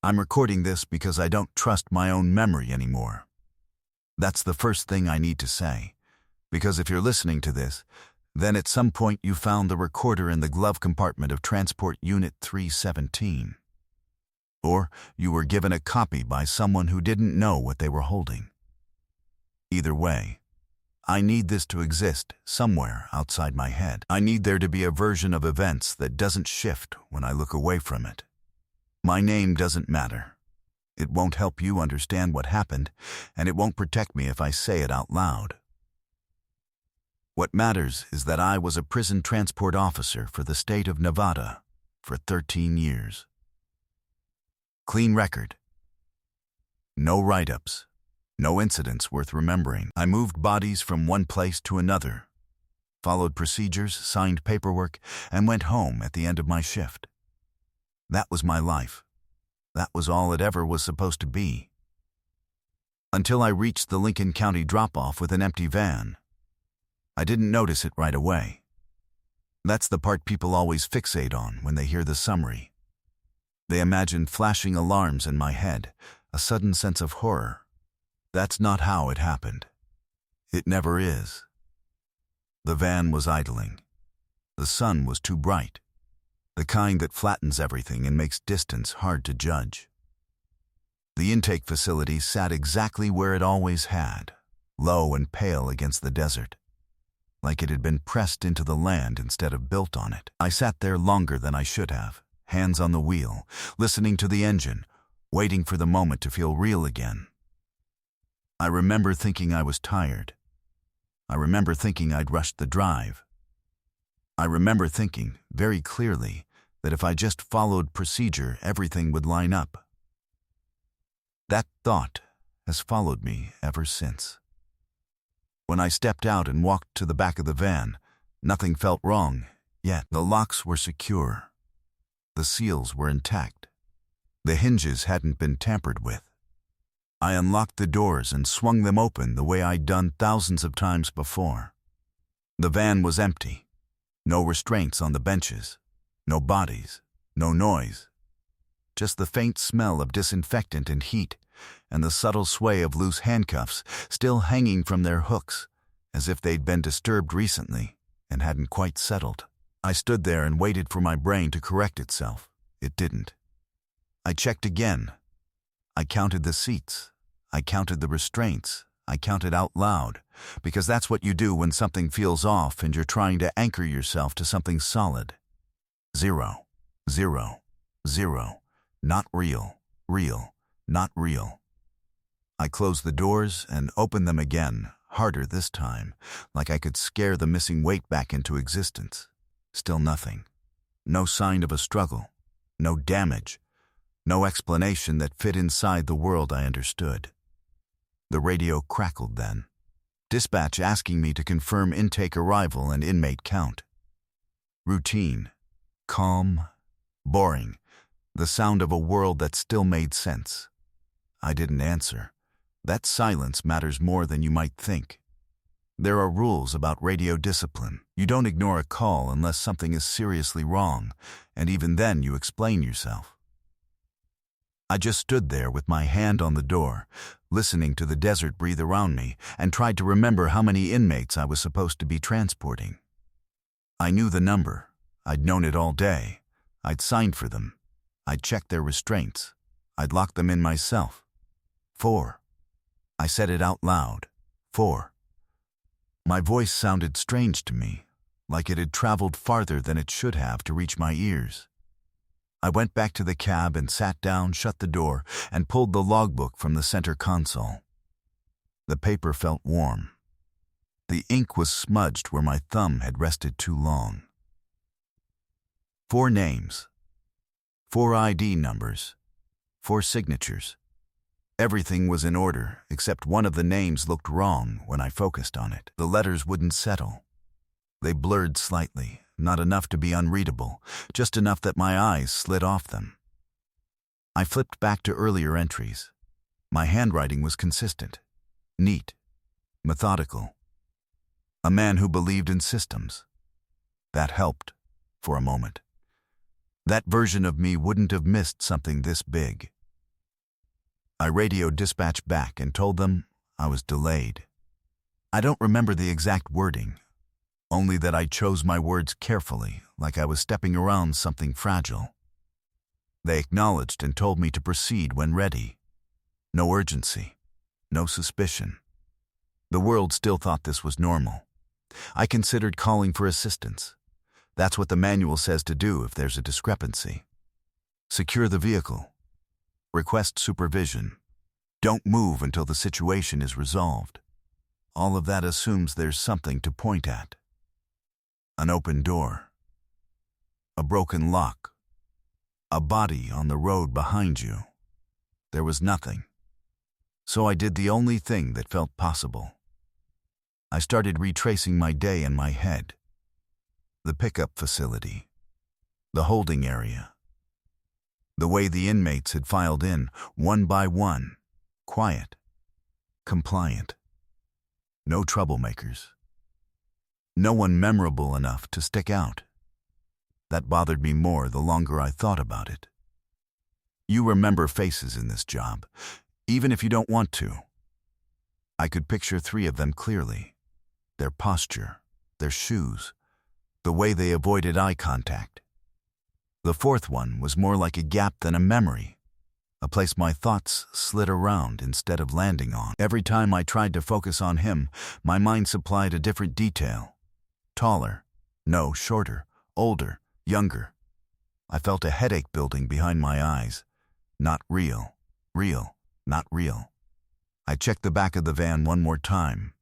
I'm recording this because I don't trust my own memory anymore. That's the first thing I need to say, because if you're listening to this, then at some point you found the recorder in the glove compartment of Transport Unit 317. Or you were given a copy by someone who didn't know what they were holding. Either way, I need this to exist somewhere outside my head. I need there to be a version of events that doesn't shift when I look away from it. My name doesn't matter. It won't help you understand what happened, and it won't protect me if I say it out loud. What matters is that I was a prison transport officer for the state of Nevada for 13 years. Clean record. No write-ups. No incidents worth remembering. I moved bodies from one place to another, followed procedures, signed paperwork, and went home at the end of my shift. That was my life. That was all it ever was supposed to be. Until I reached the Lincoln County drop-off with an empty van. I didn't notice it right away. That's the part people always fixate on when they hear the summary. They imagine flashing alarms in my head, a sudden sense of horror. That's not how it happened. It never is. The van was idling. The sun was too bright, the kind that flattens everything and makes distance hard to judge. The intake facility sat exactly where it always had, low and pale against the desert, like it had been pressed into the land instead of built on it. I sat there longer than I should have, hands on the wheel, listening to the engine, waiting for the moment to feel real again. I remember thinking I was tired. I remember thinking I'd rushed the drive. I remember thinking, very clearly, that if I just followed procedure, everything would line up. That thought has followed me ever since. When I stepped out and walked to the back of the van, nothing felt wrong, yet the locks were secure. The seals were intact. The hinges hadn't been tampered with. I unlocked the doors and swung them open the way I'd done thousands of times before. The van was empty. No restraints on the benches. No bodies. No noise. Just the faint smell of disinfectant and heat, and the subtle sway of loose handcuffs still hanging from their hooks, as if they'd been disturbed recently and hadn't quite settled. I stood there and waited for my brain to correct itself. It didn't. I checked again. I counted the seats. I counted the restraints. I counted out loud, because that's what you do when something feels off and you're trying to anchor yourself to something solid. 0, 0, 0. Not real, real, not real. I closed the doors and opened them again, harder this time, like I could scare the missing weight back into existence. Still nothing. No sign of a struggle. No damage. No explanation that fit inside the world I understood. The radio crackled then. Dispatch asking me to confirm intake arrival and inmate count. Routine. Calm. Boring. The sound of a world that still made sense. I didn't answer. That silence matters more than you might think. There are rules about radio discipline. You don't ignore a call unless something is seriously wrong, and even then you explain yourself. I just stood there with my hand on the door, listening to the desert breathe around me, and tried to remember how many inmates I was supposed to be transporting. I knew the number. I'd known it all day. I'd signed for them. I'd checked their restraints. I'd locked them in myself. 4. I said it out loud. 4. My voice sounded strange to me, like it had traveled farther than it should have to reach my ears. I went back to the cab and sat down, shut the door, and pulled the logbook from the center console. The paper felt warm. The ink was smudged where my thumb had rested too long. 4 names. 4 ID numbers. 4 signatures. Everything was in order, except one of the names looked wrong when I focused on it. The letters wouldn't settle. They blurred slightly. Not enough to be unreadable, just enough that my eyes slid off them. I flipped back to earlier entries. My handwriting was consistent, neat, methodical. A man who believed in systems. That helped, for a moment. That version of me wouldn't have missed something this big. I radioed dispatch back and told them I was delayed. I don't remember the exact wording, only that I chose my words carefully, like I was stepping around something fragile. They acknowledged and told me to proceed when ready. No urgency, no suspicion. The world still thought this was normal. I considered calling for assistance. That's what the manual says to do if there's a discrepancy. Secure the vehicle. Request supervision. Don't move until the situation is resolved. All of that assumes there's something to point at. An open door. A broken lock. A body on the road behind you. There was nothing. So I did the only thing that felt possible. I started retracing my day in my head. The pickup facility. The holding area. The way the inmates had filed in, one by one. Quiet. Compliant. No troublemakers. No one memorable enough to stick out. That bothered me more the longer I thought about it. You remember faces in this job, even if you don't want to. I could picture 3 of them clearly. Their posture, their shoes, the way they avoided eye contact. The 4th one was more like a gap than a memory, a place my thoughts slid around instead of landing on. Every time I tried to focus on him, my mind supplied a different detail. Taller, no, shorter, older, younger. I felt a headache building behind my eyes. Not real, not real. I checked the back of the van one more time.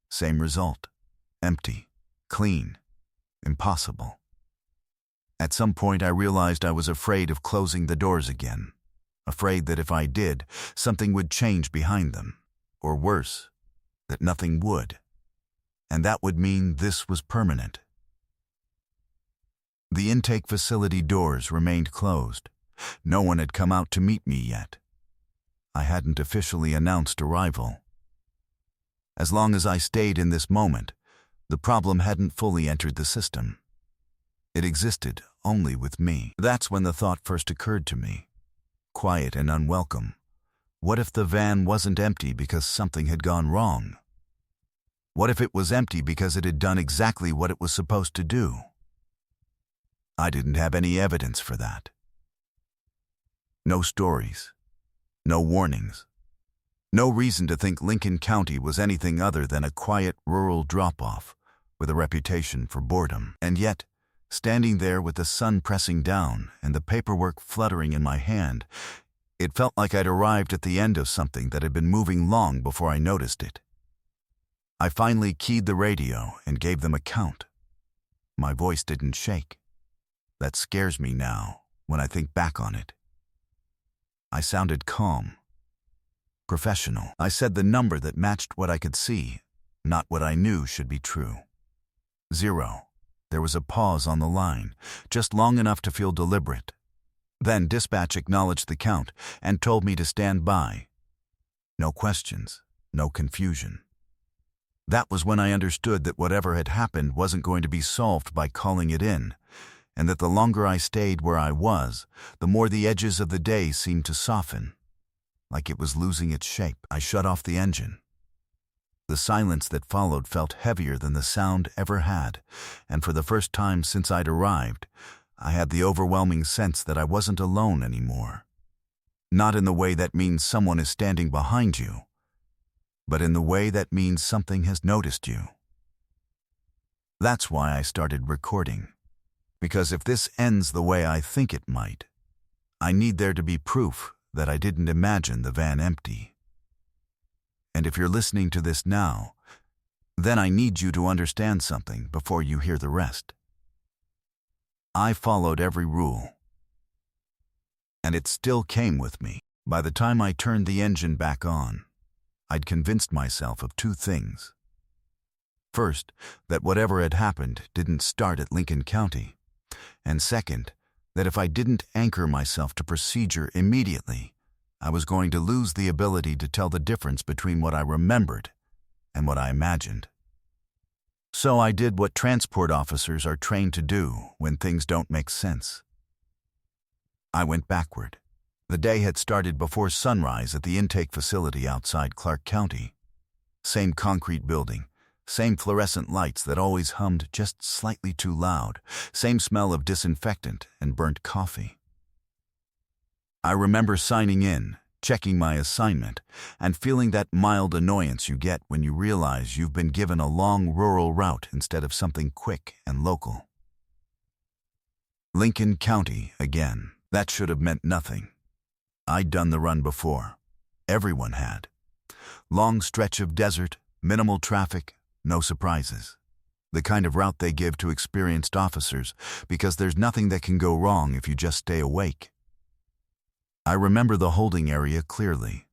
Same result. Empty, clean, impossible. At some point I realized I was afraid of closing the doors again. Afraid that if I did, something would change behind them. Or worse, that nothing would. And that would mean this was permanent. The intake facility doors remained closed. No one had come out to meet me yet. I hadn't officially announced arrival. As long as I stayed in this moment, the problem hadn't fully entered the system. It existed only with me. That's when the thought first occurred to me. Quiet and unwelcome. What if the van wasn't empty because something had gone wrong? What if it was empty because it had done exactly what it was supposed to do? I didn't have any evidence for that. No stories. No warnings. No reason to think Lincoln County was anything other than a quiet rural drop-off with a reputation for boredom. And yet, standing there with the sun pressing down and the paperwork fluttering in my hand, it felt like I'd arrived at the end of something that had been moving long before I noticed it. I finally keyed the radio and gave them a count. My voice didn't shake. That scares me now when I think back on it. I sounded calm, professional. I said the number that matched what I could see, not what I knew should be true. 0. There was a pause on the line, just long enough to feel deliberate. Then dispatch acknowledged the count and told me to stand by. No questions, no confusion. That was when I understood that whatever had happened wasn't going to be solved by calling it in, and that the longer I stayed where I was, the more the edges of the day seemed to soften, like it was losing its shape. I shut off the engine. The silence that followed felt heavier than the sound ever had, and for the first time since I'd arrived, I had the overwhelming sense that I wasn't alone anymore. Not in the way that means someone is standing behind you, but in the way that means something has noticed you. That's why I started recording. Because if this ends the way I think it might, I need there to be proof that I didn't imagine the van empty. And if you're listening to this now, then I need you to understand something before you hear the rest. I followed every rule. And it still came with me. By the time I turned the engine back on, I'd convinced myself of 2 things. First, that whatever had happened didn't start at Lincoln County. And second, that if I didn't anchor myself to procedure immediately, I was going to lose the ability to tell the difference between what I remembered and what I imagined. So I did what transport officers are trained to do when things don't make sense. I went backward, The day had started before sunrise at the intake facility outside Clark County. Same concrete building, same fluorescent lights that always hummed just slightly too loud, same smell of disinfectant and burnt coffee. I remember signing in, checking my assignment, and feeling that mild annoyance you get when you realize you've been given a long rural route instead of something quick and local. Lincoln County again. That should have meant nothing. I'd done the run before. Everyone had. Long stretch of desert, minimal traffic, no surprises. The kind of route they give to experienced officers because there's nothing that can go wrong if you just stay awake. I remember the holding area clearly.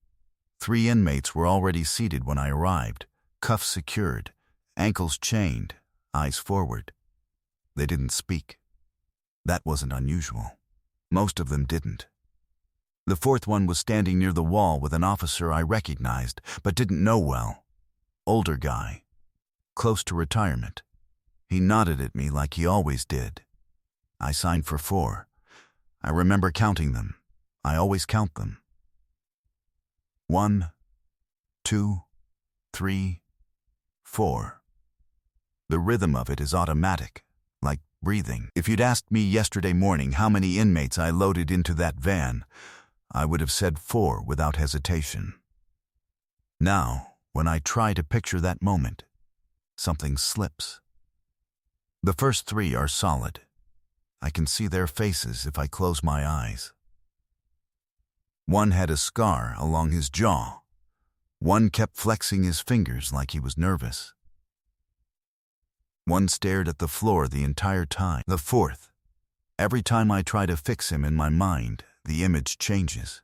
3 inmates were already seated when I arrived, cuffs secured, ankles chained, eyes forward. They didn't speak. That wasn't unusual. Most of them didn't. The 4th one was standing near the wall with an officer I recognized but didn't know well. Older guy. Close to retirement. He nodded at me like he always did. I signed for 4. I remember counting them. I always count them. 1, 2, 3, 4. The rhythm of it is automatic, like breathing. If you'd asked me yesterday morning how many inmates I loaded into that van, I would have said 4 without hesitation. Now, when I try to picture that moment, something slips. The first 3 are solid. I can see their faces if I close my eyes. One had a scar along his jaw. One kept flexing his fingers like he was nervous. One stared at the floor the entire time. The 4th, every time I try to fix him in my mind, the image changes.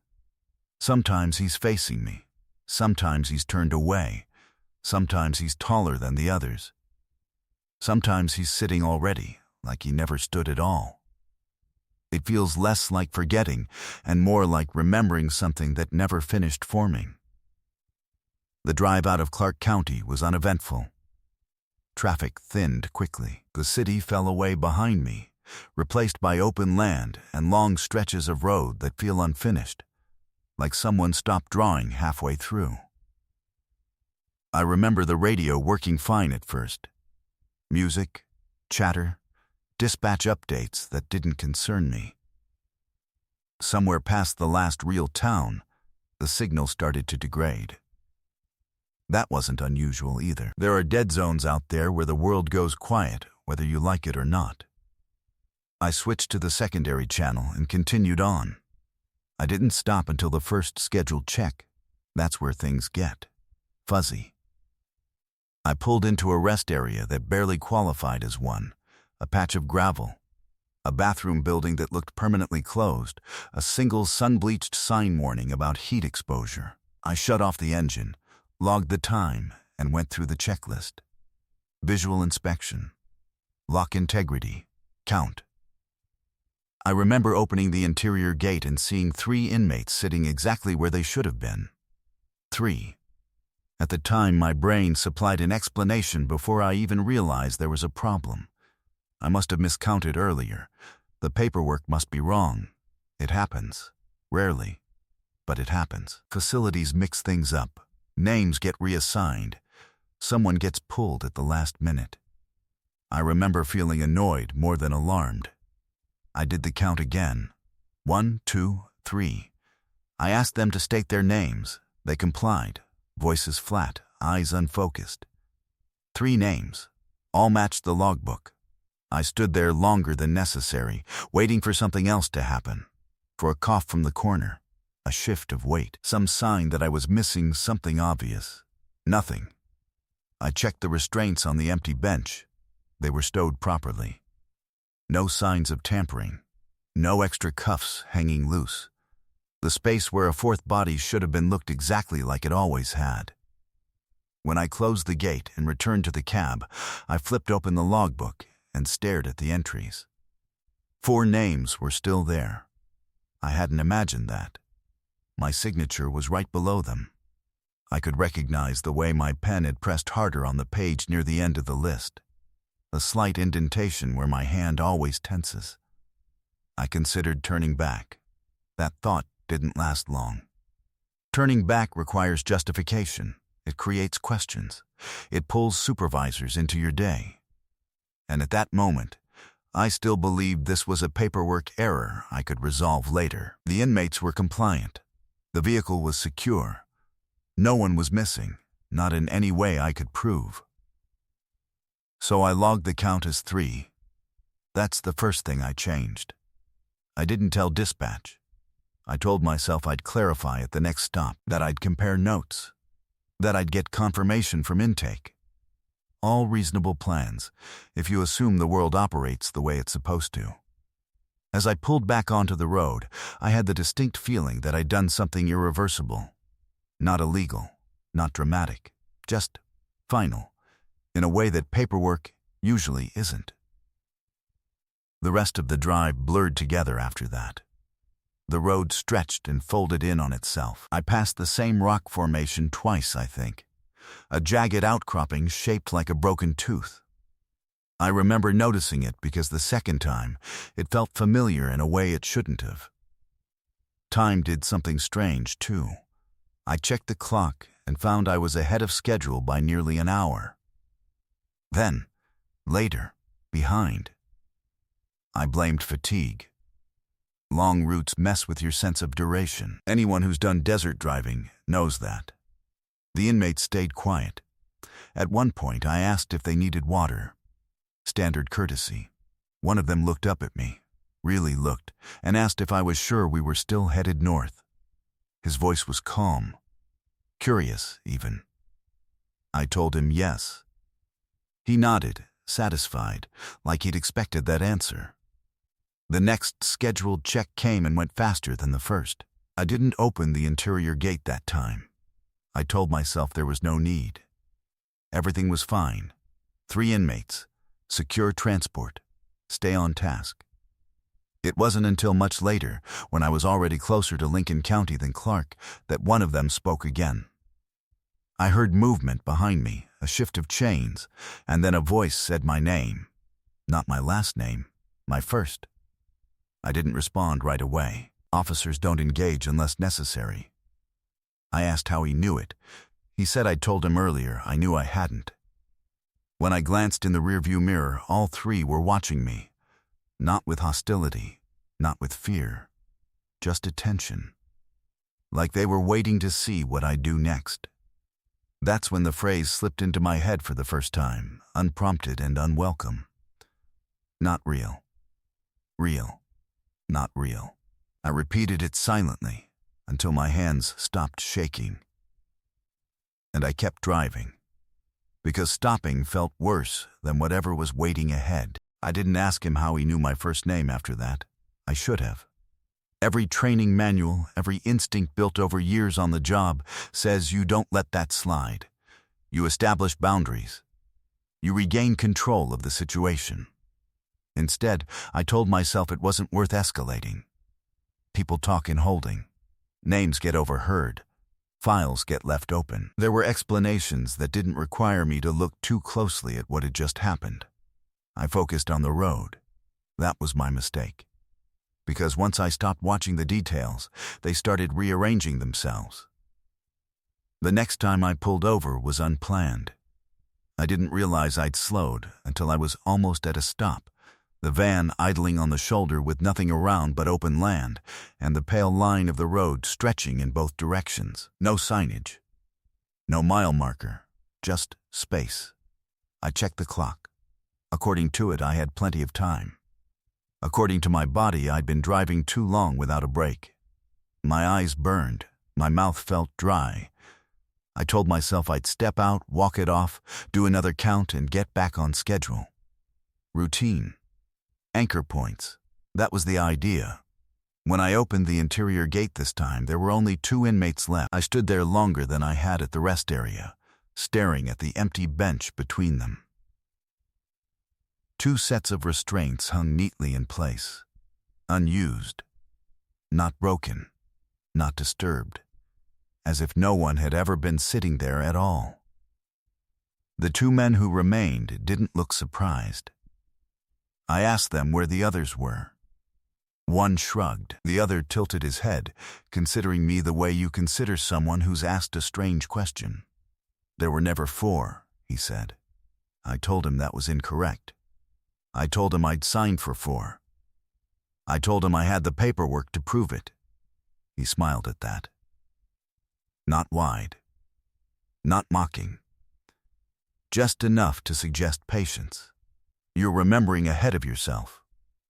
Sometimes he's facing me. Sometimes he's turned away. Sometimes he's taller than the others. Sometimes he's sitting already, like he never stood at all. It feels less like forgetting and more like remembering something that never finished forming. The drive out of Clark County was uneventful. Traffic thinned quickly. The city fell away behind me, replaced by open land and long stretches of road that feel unfinished, like someone stopped drawing halfway through. I remember the radio working fine at first. Music, chatter, dispatch updates that didn't concern me. Somewhere past the last real town, the signal started to degrade. That wasn't unusual either. There are dead zones out there where the world goes quiet, whether you like it or not. I switched to the secondary channel and continued on. I didn't stop until the first scheduled check. That's where things get fuzzy. I pulled into a rest area that barely qualified as one. A patch of gravel, a bathroom building that looked permanently closed, a single sun-bleached sign warning about heat exposure. I shut off the engine, logged the time, and went through the checklist. Visual inspection, lock integrity, count. I remember opening the interior gate and seeing 3 inmates sitting exactly where they should have been. 3. At the time, my brain supplied an explanation before I even realized there was a problem. I must have miscounted earlier. The paperwork must be wrong. It happens. Rarely. But it happens. Facilities mix things up. Names get reassigned. Someone gets pulled at the last minute. I remember feeling annoyed more than alarmed. I did the count again. 1, 2, 3. I asked them to state their names. They complied. Voices flat, eyes unfocused. 3 names. All matched the logbook. I stood there longer than necessary, waiting for something else to happen. For a cough from the corner, a shift of weight, some sign that I was missing something obvious. Nothing. I checked the restraints on the empty bench. They were stowed properly. No signs of tampering. No extra cuffs hanging loose. The space where a 4th body should have been looked exactly like it always had. When I closed the gate and returned to the cab, I flipped open the logbook and stared at the entries. 4 names were still there. I hadn't imagined that. My signature was right below them. I could recognize the way my pen had pressed harder on the page near the end of the list. A slight indentation where my hand always tenses. I considered turning back. That thought didn't last long. Turning back requires justification. It creates questions. It pulls supervisors into your day. And at that moment, I still believed this was a paperwork error I could resolve later. The inmates were compliant. The vehicle was secure. No one was missing, not in any way I could prove. So I logged the count as 3. That's the first thing I changed. I didn't tell dispatch. I told myself I'd clarify at the next stop, that I'd compare notes, that I'd get confirmation from intake. All reasonable plans, if you assume the world operates the way it's supposed to. As I pulled back onto the road, I had the distinct feeling that I'd done something irreversible. Not illegal, not dramatic, just final, in a way that paperwork usually isn't. The rest of the drive blurred together after that. The road stretched and folded in on itself. I passed the same rock formation twice, I think. A jagged outcropping shaped like a broken tooth. I remember noticing it because the second time, it felt familiar in a way it shouldn't have. Time did something strange, too. I checked the clock and found I was ahead of schedule by nearly an hour. Then, later, behind. I blamed fatigue. Long routes mess with your sense of duration. Anyone who's done desert driving knows that. The inmates stayed quiet. At one point, I asked if they needed water. Standard courtesy. One of them looked up at me, really looked, and asked if I was sure we were still headed north. His voice was calm, curious even. I told him yes. He nodded, satisfied, like he'd expected that answer. The next scheduled check came and went faster than the first. I didn't open the interior gate that time. I told myself there was no need. Everything was fine. 3 inmates, secure transport, stay on task. It wasn't until much later, when I was already closer to Lincoln County than Clark, that one of them spoke again. I heard movement behind me, a shift of chains, and then a voice said my name. Not my last name, my first. I didn't respond right away. Officers don't engage unless necessary. I asked how he knew it. He said I'd told him earlier. I knew I hadn't. When I glanced in the rearview mirror, all 3 were watching me. Not with hostility, not with fear, just attention. Like they were waiting to see what I'd do next. That's when the phrase slipped into my head for the first time, unprompted and unwelcome. Not real. Real. Not real. I repeated it silently until my hands stopped shaking. And I kept driving, because stopping felt worse than whatever was waiting ahead. I didn't ask him how he knew my first name after that. I should have. Every training manual, every instinct built over years on the job says you don't let that slide. You establish boundaries. You regain control of the situation. Instead, I told myself it wasn't worth escalating. People talk in holding. Names get overheard. Files get left open. There were explanations that didn't require me to look too closely at what had just happened. I focused on the road. That was my mistake. Because once I stopped watching the details, they started rearranging themselves. The next time I pulled over was unplanned. I didn't realize I'd slowed until I was almost at a stop. The van idling on the shoulder with nothing around but open land, and the pale line of the road stretching in both directions. No signage. No mile marker. Just space. I checked the clock. According to it, I had plenty of time. According to my body, I'd been driving too long without a break. My eyes burned. My mouth felt dry. I told myself I'd step out, walk it off, do another count, and get back on schedule. Routine. Anchor points. That was the idea. When I opened the interior gate this time, there were only 2 inmates left. I stood there longer than I had at the rest area, staring at the empty bench between them. 2 sets of restraints hung neatly in place, unused, not broken, not disturbed, as if no one had ever been sitting there at all. The 2 men who remained didn't look surprised. I asked them where the others were. One shrugged. The other tilted his head, considering me the way you consider someone who's asked a strange question. There were never 4, he said. I told him that was incorrect. I told him I'd signed for 4. I told him I had the paperwork to prove it. He smiled at that. Not wide. Not mocking. Just enough to suggest patience. You're remembering ahead of yourself,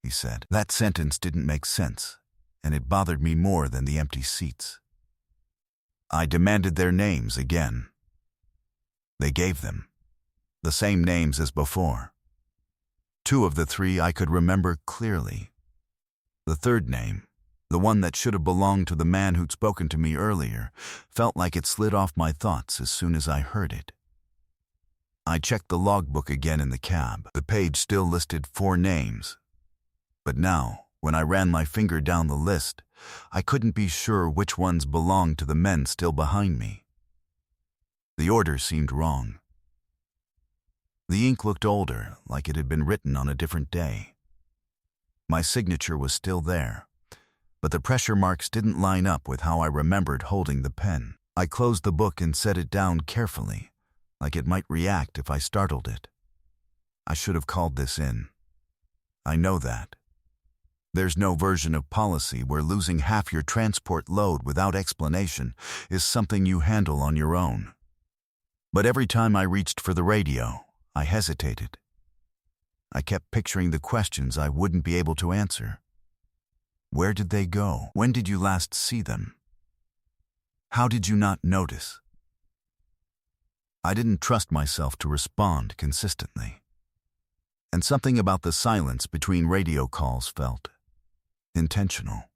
he said. That sentence didn't make sense, and it bothered me more than the empty seats. I demanded their names again. They gave them. The same names as before. 2 of the 3 I could remember clearly. The third name, the one that should have belonged to the man who'd spoken to me earlier, felt like it slid off my thoughts as soon as I heard it. I checked the logbook again in the cab. The page still listed 4 names. But now, when I ran my finger down the list, I couldn't be sure which ones belonged to the men still behind me. The order seemed wrong. The ink looked older, like it had been written on a different day. My signature was still there, but the pressure marks didn't line up with how I remembered holding the pen. I closed the book and set it down carefully, like it might react if I startled it. I should have called this in. I know that. There's no version of policy where losing half your transport load without explanation is something you handle on your own. But every time I reached for the radio, I hesitated. I kept picturing the questions I wouldn't be able to answer. Where did they go? When did you last see them? How did you not notice? I didn't trust myself to respond consistently. And something about the silence between radio calls felt intentional.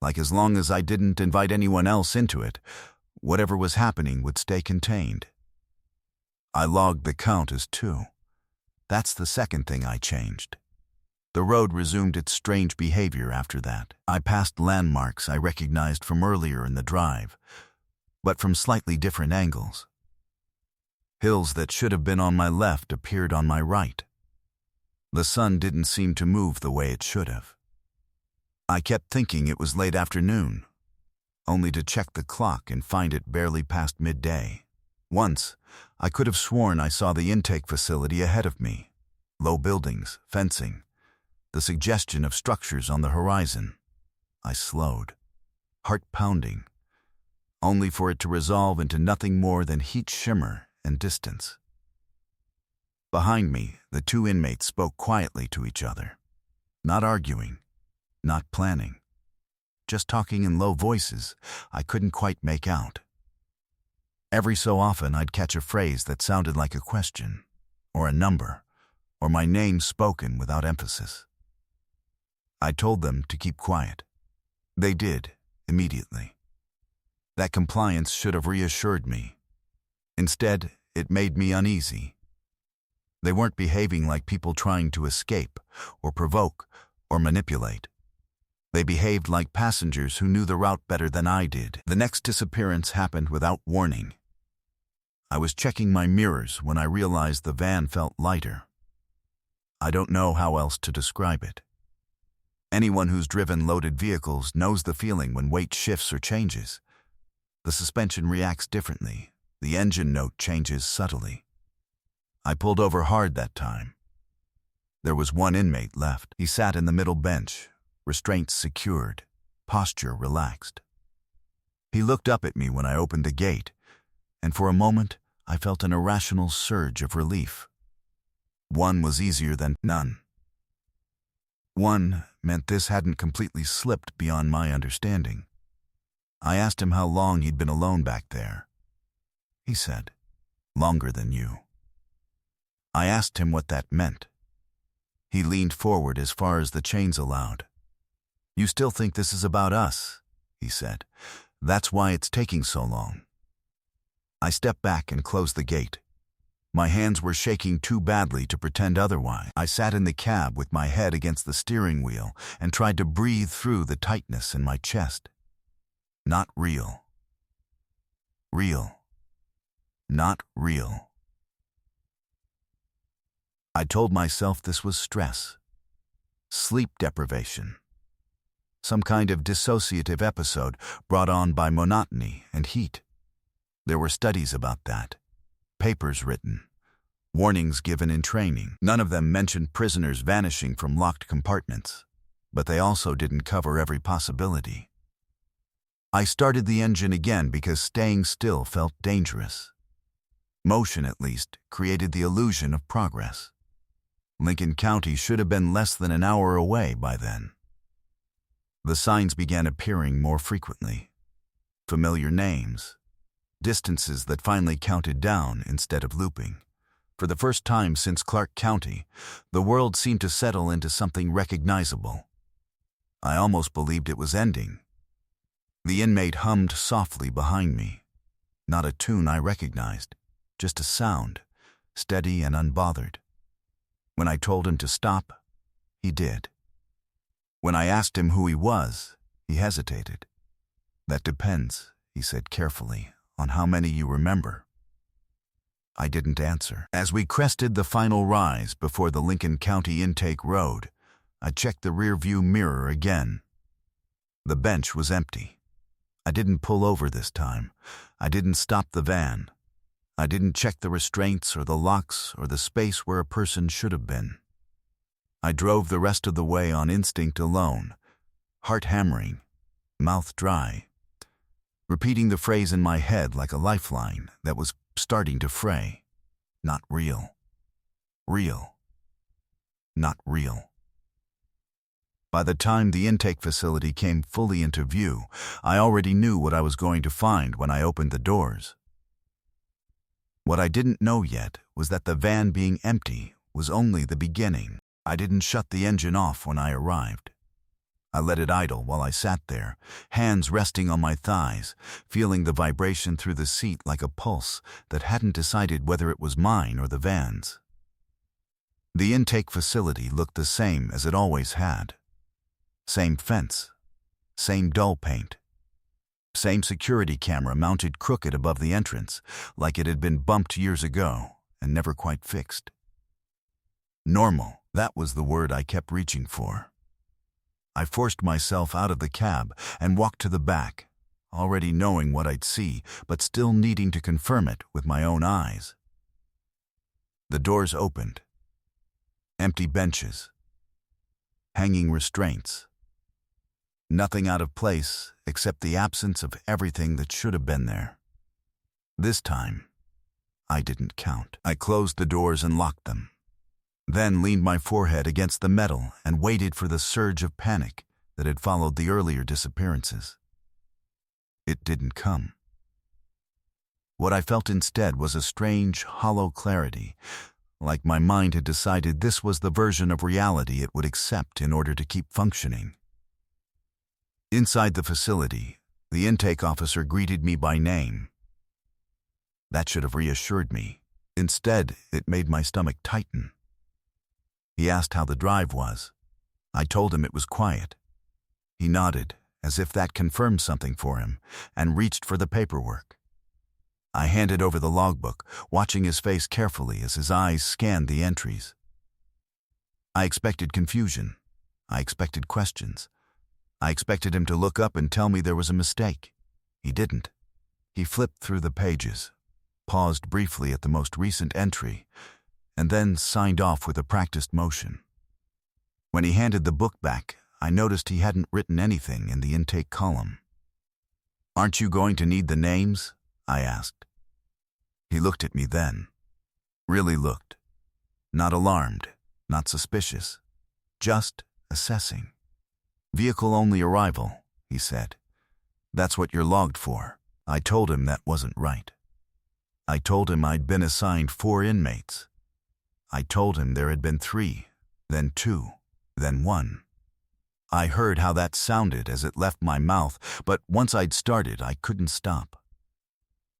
Like as long as I didn't invite anyone else into it, whatever was happening would stay contained. I logged the count as 2. That's the second thing I changed. The road resumed its strange behavior after that. I passed landmarks I recognized from earlier in the drive, but from slightly different angles. Hills that should have been on my left appeared on my right. The sun didn't seem to move the way it should have. I kept thinking it was late afternoon, only to check the clock and find it barely past midday. Once, I could have sworn I saw the intake facility ahead of me. Low buildings, fencing, the suggestion of structures on the horizon. I slowed, heart pounding, only for it to resolve into nothing more than heat shimmer and distance. Behind me, the 2 inmates spoke quietly to each other, not arguing, not planning, just talking in low voices I couldn't quite make out. Every so often I'd catch a phrase that sounded like a question, or a number, or my name spoken without emphasis. I told them to keep quiet. They did, immediately. That compliance should have reassured me. Instead, it made me uneasy. They weren't behaving like people trying to escape, or provoke, or manipulate. They behaved like passengers who knew the route better than I did. The next disappearance happened without warning. I was checking my mirrors when I realized the van felt lighter. I don't know how else to describe it. Anyone who's driven loaded vehicles knows the feeling when weight shifts or changes. The suspension reacts differently. The engine note changes subtly. I pulled over hard that time. There was 1 inmate left. He sat in the middle bench, restraints secured, posture relaxed. He looked up at me when I opened the gate, and for a moment I felt an irrational surge of relief. 1 was easier than none. 1 meant this hadn't completely slipped beyond my understanding. I asked him how long he'd been alone back there. He said, "Longer than you." I asked him what that meant. He leaned forward as far as the chains allowed. "You still think this is about us," he said. "That's why it's taking so long." I stepped back and closed the gate. My hands were shaking too badly to pretend otherwise. I sat in the cab with my head against the steering wheel and tried to breathe through the tightness in my chest. Not real. Real. Not real. I told myself this was stress, sleep deprivation, some kind of dissociative episode brought on by monotony and heat. There were studies about that, papers written, warnings given in training. None of them mentioned prisoners vanishing from locked compartments, but they also didn't cover every possibility. I started the engine again because staying still felt dangerous. Motion, at least, created the illusion of progress. Lincoln County should have been less than an hour away by then. The signs began appearing more frequently. Familiar names. Distances that finally counted down instead of looping. For the first time since Clark County, the world seemed to settle into something recognizable. I almost believed it was ending. The inmate hummed softly behind me. Not a tune I recognized, just a sound, steady and unbothered. When I told him to stop, he did. When I asked him who he was, he hesitated. "That depends," he said carefully, "on how many you remember." I didn't answer. As we crested the final rise before the Lincoln County Intake Road, I checked the rearview mirror again. The bench was empty. I didn't pull over this time. I didn't stop the van. I didn't check the restraints or the locks or the space where a person should have been. I drove the rest of the way on instinct alone, heart hammering, mouth dry, repeating the phrase in my head like a lifeline that was starting to fray. Not real. Real. Not real. By the time the intake facility came fully into view, I already knew what I was going to find when I opened the doors. What I didn't know yet was that the van being empty was only the beginning. I didn't shut the engine off when I arrived. I let it idle while I sat there, hands resting on my thighs, feeling the vibration through the seat like a pulse that hadn't decided whether it was mine or the van's. The intake facility looked the same as it always had. Same fence, same dull paint, same security camera mounted crooked above the entrance, like it had been bumped years ago and never quite fixed. Normal, that was the word I kept reaching for. I forced myself out of the cab and walked to the back, already knowing what I'd see, but still needing to confirm it with my own eyes. The doors opened. Empty benches. Hanging restraints. Nothing out of place except the absence of everything that should have been there. This time, I didn't count. I closed the doors and locked them, then leaned my forehead against the metal and waited for the surge of panic that had followed the earlier disappearances. It didn't come. What I felt instead was a strange, hollow clarity, like my mind had decided this was the version of reality it would accept in order to keep functioning. Inside the facility, the intake officer greeted me by name. That should have reassured me. Instead, it made my stomach tighten. He asked how the drive was. I told him it was quiet. He nodded, as if that confirmed something for him, and reached for the paperwork. I handed over the logbook, watching his face carefully as his eyes scanned the entries. I expected confusion. I expected questions. I expected him to look up and tell me there was a mistake. He didn't. He flipped through the pages, paused briefly at the most recent entry, and then signed off with a practiced motion. When he handed the book back, I noticed he hadn't written anything in the intake column. "Aren't you going to need the names?" I asked. He looked at me then. Really looked. Not alarmed, not suspicious, just assessing. "Vehicle-only arrival," he said. "That's what you're logged for." I told him that wasn't right. I told him I'd been assigned 4 inmates. I told him there had been 3, then 2, then 1. I heard how that sounded as it left my mouth, but once I'd started, I couldn't stop.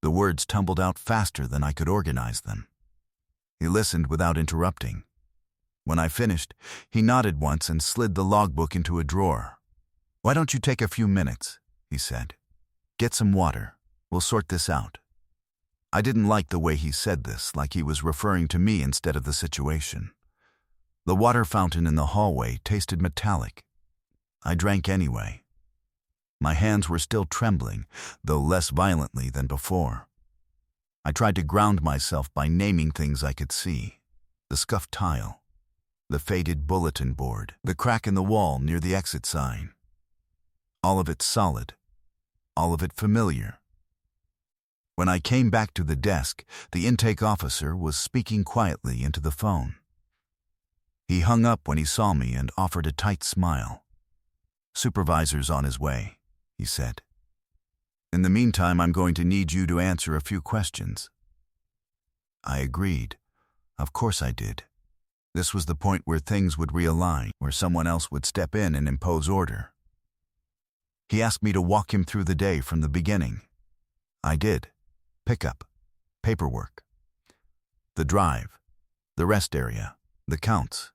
The words tumbled out faster than I could organize them. He listened without interrupting. When I finished, he nodded once and slid the logbook into a drawer. "Why don't you take a few minutes?" he said. "Get some water. We'll sort this out." I didn't like the way he said this, like he was referring to me instead of the situation. The water fountain in the hallway tasted metallic. I drank anyway. My hands were still trembling, though less violently than before. I tried to ground myself by naming things I could see: the scuffed tile, the faded bulletin board, the crack in the wall near the exit sign. All of it solid, all of it familiar. When I came back to the desk, the intake officer was speaking quietly into the phone. He hung up when he saw me and offered a tight smile. "Supervisor's on his way," he said. "In the meantime, I'm going to need you to answer a few questions." I agreed. Of course I did. This was the point where things would realign, where someone else would step in and impose order. He asked me to walk him through the day from the beginning. I did. Pickup, paperwork, the drive, the rest area, the counts.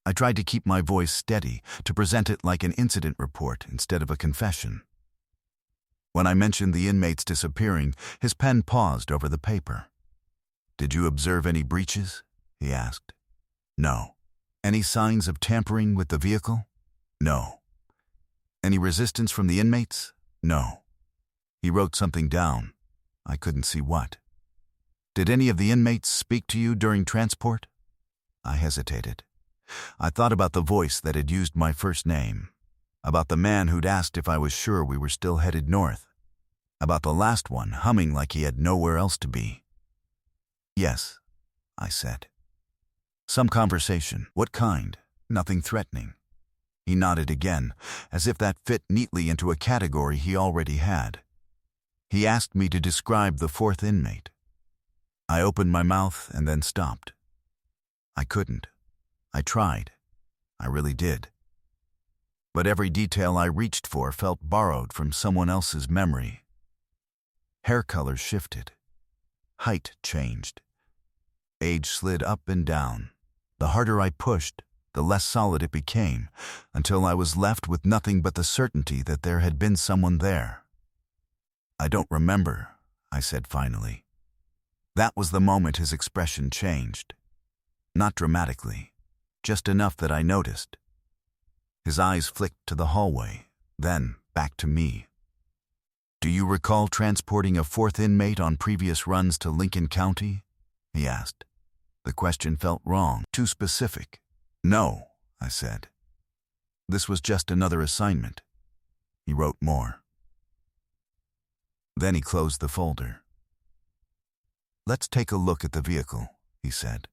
I tried to keep my voice steady, to present it like an incident report instead of a confession. When I mentioned the inmates disappearing, his pen paused over the paper. "Did you observe any breaches?" he asked. "No." "Any signs of tampering with the vehicle?" "No." "Any resistance from the inmates?" "No." He wrote something down. I couldn't see what. "Did any of the inmates speak to you during transport?" I hesitated. I thought about the voice that had used my first name, about the man who'd asked if I was sure we were still headed north, about the last one humming like he had nowhere else to be. "Yes," I said. "Some conversation. What kind?" "Nothing threatening." He nodded again, as if that fit neatly into a category he already had. He asked me to describe the fourth inmate. I opened my mouth and then stopped. I couldn't. I tried. I really did. But every detail I reached for felt borrowed from someone else's memory. Hair color shifted. Height changed. Age slid up and down. The harder I pushed, the less solid it became, until I was left with nothing but the certainty that there had been someone there. "I don't remember," I said finally. That was the moment his expression changed. Not dramatically, just enough that I noticed. His eyes flicked to the hallway, then back to me. "Do you recall transporting a fourth inmate on previous runs to Lincoln County?" he asked. The question felt wrong, too specific. "No," I said. "This was just another assignment." He wrote more. Then he closed the folder. "Let's take a look at the vehicle," he said.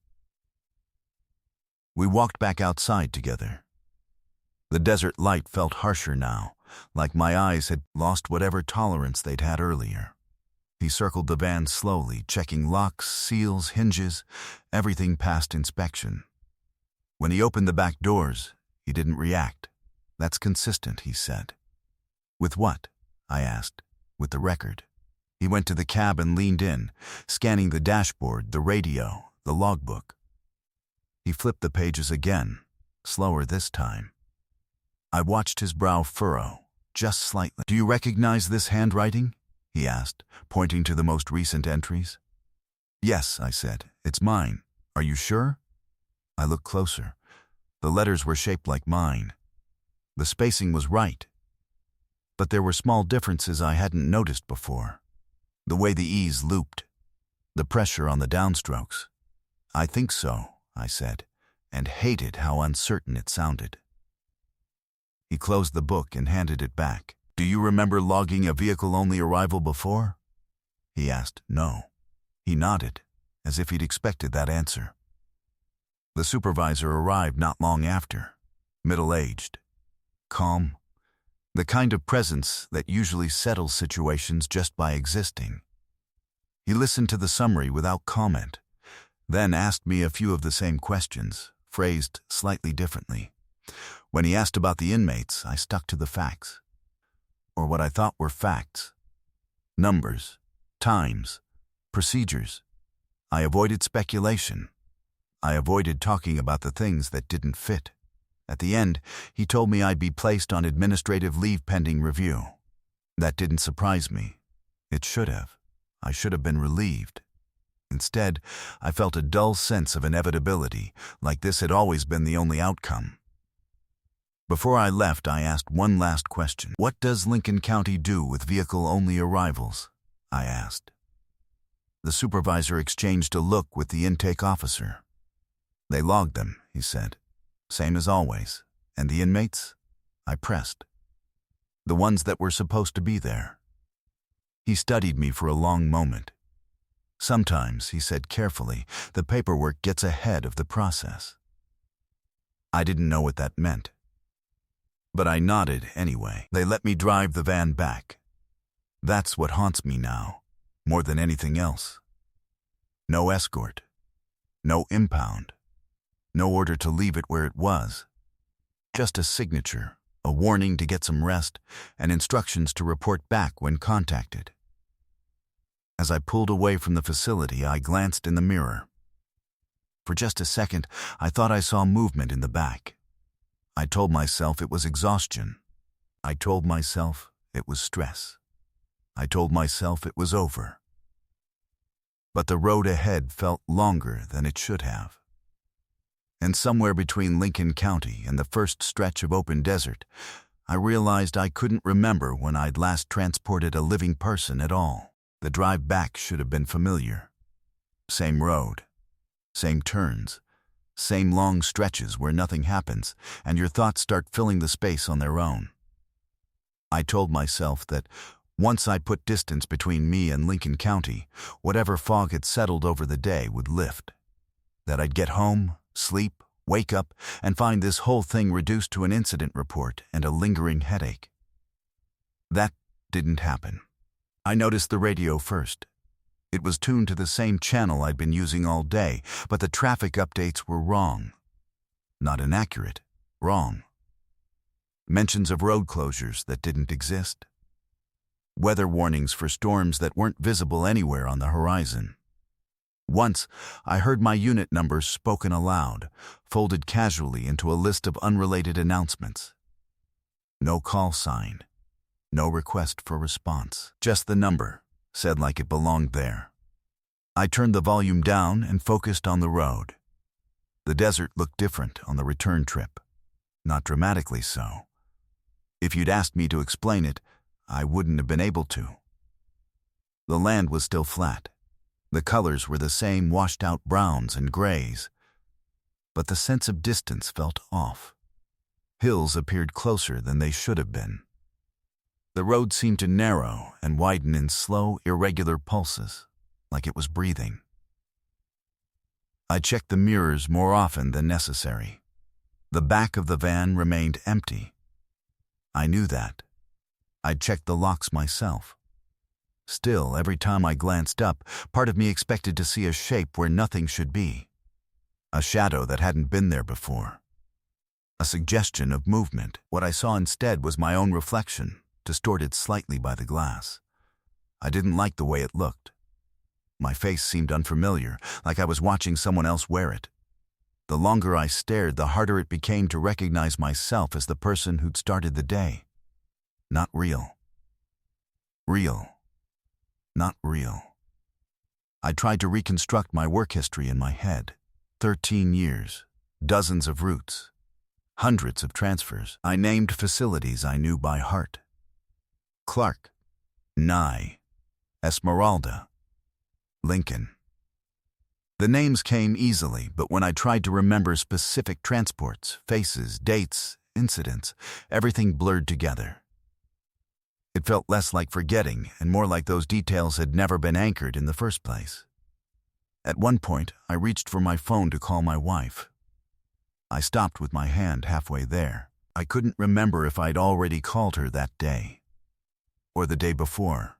We walked back outside together. The desert light felt harsher now, like my eyes had lost whatever tolerance they'd had earlier. He circled the van slowly, checking locks, seals, hinges, everything past inspection. When he opened the back doors, he didn't react. "That's consistent," he said. "With what?" I asked. "With the record." He went to the cab and leaned in, scanning the dashboard, the radio, the logbook. He flipped the pages again, slower this time. I watched his brow furrow, just slightly. "Do you recognize this handwriting?" he asked, pointing to the most recent entries. "Yes," I said. "It's mine. Are you sure?" I looked closer. The letters were shaped like mine. The spacing was right. But there were small differences I hadn't noticed before. The way the E's looped. The pressure on the downstrokes. "I think so," I said, and hated how uncertain it sounded. He closed the book and handed it back. "Do you remember logging a vehicle-only arrival before?" he asked. "No." He nodded, as if he'd expected that answer. The supervisor arrived not long after, middle-aged, calm, the kind of presence that usually settles situations just by existing. He listened to the summary without comment, then asked me a few of the same questions, phrased slightly differently. When he asked about the inmates, I stuck to the facts, or what I thought were facts. Numbers, times, procedures. I avoided speculation. I avoided talking about the things that didn't fit. At the end, he told me I'd be placed on administrative leave pending review. That didn't surprise me. It should have. I should have been relieved. Instead, I felt a dull sense of inevitability, like this had always been the only outcome. Before I left, I asked one last question. What does Lincoln County do with vehicle-only arrivals? I asked. The supervisor exchanged a look with the intake officer. They logged them, he said. Same as always. And the inmates? I pressed. The ones that were supposed to be there. He studied me for a long moment. Sometimes, he said carefully, the paperwork gets ahead of the process. I didn't know what that meant. But I nodded anyway. They let me drive the van back. That's what haunts me now, more than anything else. No escort. No impound. No order to leave it where it was. Just a signature, a warning to get some rest, and instructions to report back when contacted. As I pulled away from the facility, I glanced in the mirror. For just a second, I thought I saw movement in the back. I told myself it was exhaustion. I told myself it was stress. I told myself it was over. But the road ahead felt longer than it should have. And somewhere between Lincoln County and the first stretch of open desert, I realized I couldn't remember when I'd last transported a living person at all. The drive back should have been familiar. Same road, same turns, same long stretches where nothing happens and your thoughts start filling the space on their own. I told myself that once I put distance between me and Lincoln County, whatever fog had settled over the day would lift. That I'd get home, sleep, wake up, and find this whole thing reduced to an incident report and a lingering headache. That didn't happen. I noticed the radio first. It was tuned to the same channel I'd been using all day, but the traffic updates were wrong. Not inaccurate, wrong. Mentions of road closures that didn't exist. Weather warnings for storms that weren't visible anywhere on the horizon. Once, I heard my unit number spoken aloud, folded casually into a list of unrelated announcements. No call sign. No request for response. Just the number, said like it belonged there. I turned the volume down and focused on the road. The desert looked different on the return trip. Not dramatically so. If you'd asked me to explain it, I wouldn't have been able to. The land was still flat. The colors were the same washed-out browns and grays. But the sense of distance felt off. Hills appeared closer than they should have been. The road seemed to narrow and widen in slow, irregular pulses, like it was breathing. I checked the mirrors more often than necessary. The back of the van remained empty. I knew that. I'd checked the locks myself. Still, every time I glanced up, part of me expected to see a shape where nothing should be. A shadow that hadn't been there before. A suggestion of movement. What I saw instead was my own reflection, distorted slightly by the glass. I didn't like the way it looked. My face seemed unfamiliar, like I was watching someone else wear it. The longer I stared, the harder it became to recognize myself as the person who'd started the day. Not real. Real. Not real. I tried to reconstruct my work history in my head. 13 years, dozens of routes, hundreds of transfers. I named facilities I knew by heart. Clark, Nye, Esmeralda, Lincoln. The names came easily, but when I tried to remember specific transports, faces, dates, incidents, everything blurred together. It felt less like forgetting and more like those details had never been anchored in the first place. At one point, I reached for my phone to call my wife. I stopped with my hand halfway there. I couldn't remember if I'd already called her that day, or the day before,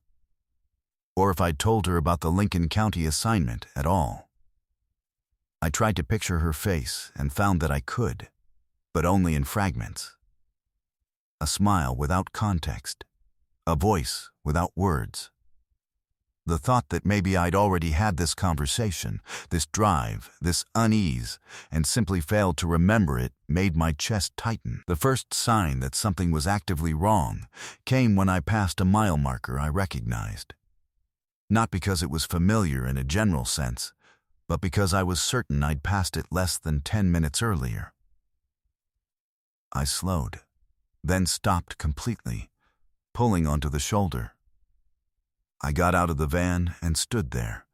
or if I'd told her about the Lincoln County assignment at all. I tried to picture her face and found that I could, but only in fragments. A smile without context. A voice without words. The thought that maybe I'd already had this conversation, this drive, this unease, and simply failed to remember it made my chest tighten. The first sign that something was actively wrong came when I passed a mile marker I recognized. Not because it was familiar in a general sense, but because I was certain I'd passed it less than 10 minutes earlier. I slowed, then stopped completely, pulling onto the shoulder. I got out of the van and stood there,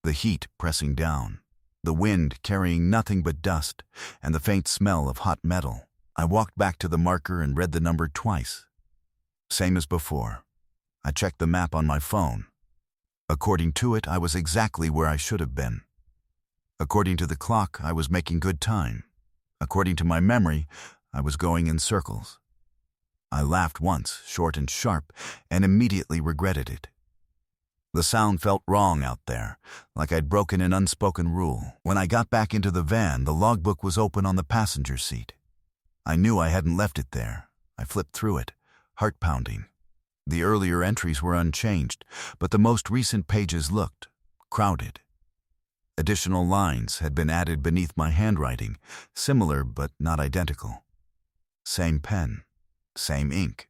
the heat pressing down, the wind carrying nothing but dust, and the faint smell of hot metal. I walked back to the marker and read the number twice. Same as before. I checked the map on my phone. According to it, I was exactly where I should have been. According to the clock, I was making good time. According to my memory, I was going in circles. I laughed once, short and sharp, and immediately regretted it. The sound felt wrong out there, like I'd broken an unspoken rule. When I got back into the van, the logbook was open on the passenger seat. I knew I hadn't left it there. I flipped through it, heart pounding. The earlier entries were unchanged, but the most recent pages looked crowded. Additional lines had been added beneath my handwriting, similar but not identical. Same pen, same ink.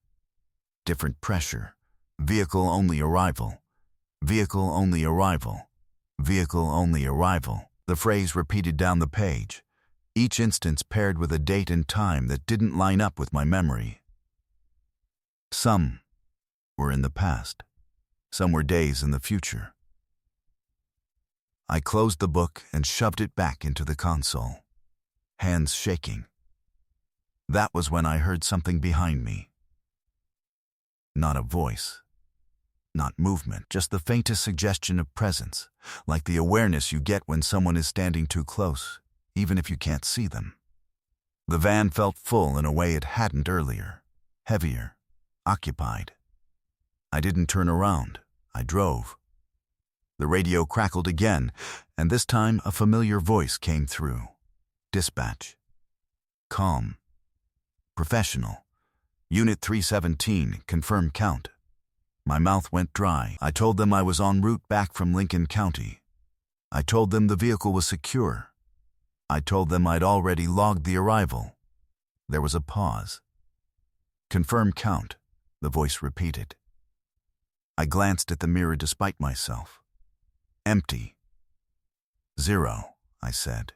Different pressure. Vehicle only arrival. Vehicle only arrival. Vehicle only arrival. The phrase repeated down the page, each instance paired with a date and time that didn't line up with my memory. Some were in the past. Some were days in the future. I closed the book and shoved it back into the console, hands shaking. That was when I heard something behind me. Not a voice. Not movement, just the faintest suggestion of presence, like the awareness you get when someone is standing too close, even if you can't see them. The van felt full in a way it hadn't earlier, heavier, occupied. I didn't turn around. I drove. The radio crackled again, and this time a familiar voice came through. Dispatch. Calm. Professional. Unit 317, confirm count. My mouth went dry. I told them I was en route back from Lincoln County. I told them the vehicle was secure. I told them I'd already logged the arrival. There was a pause. Confirm count, the voice repeated. I glanced at the mirror despite myself. Empty. 0, I said.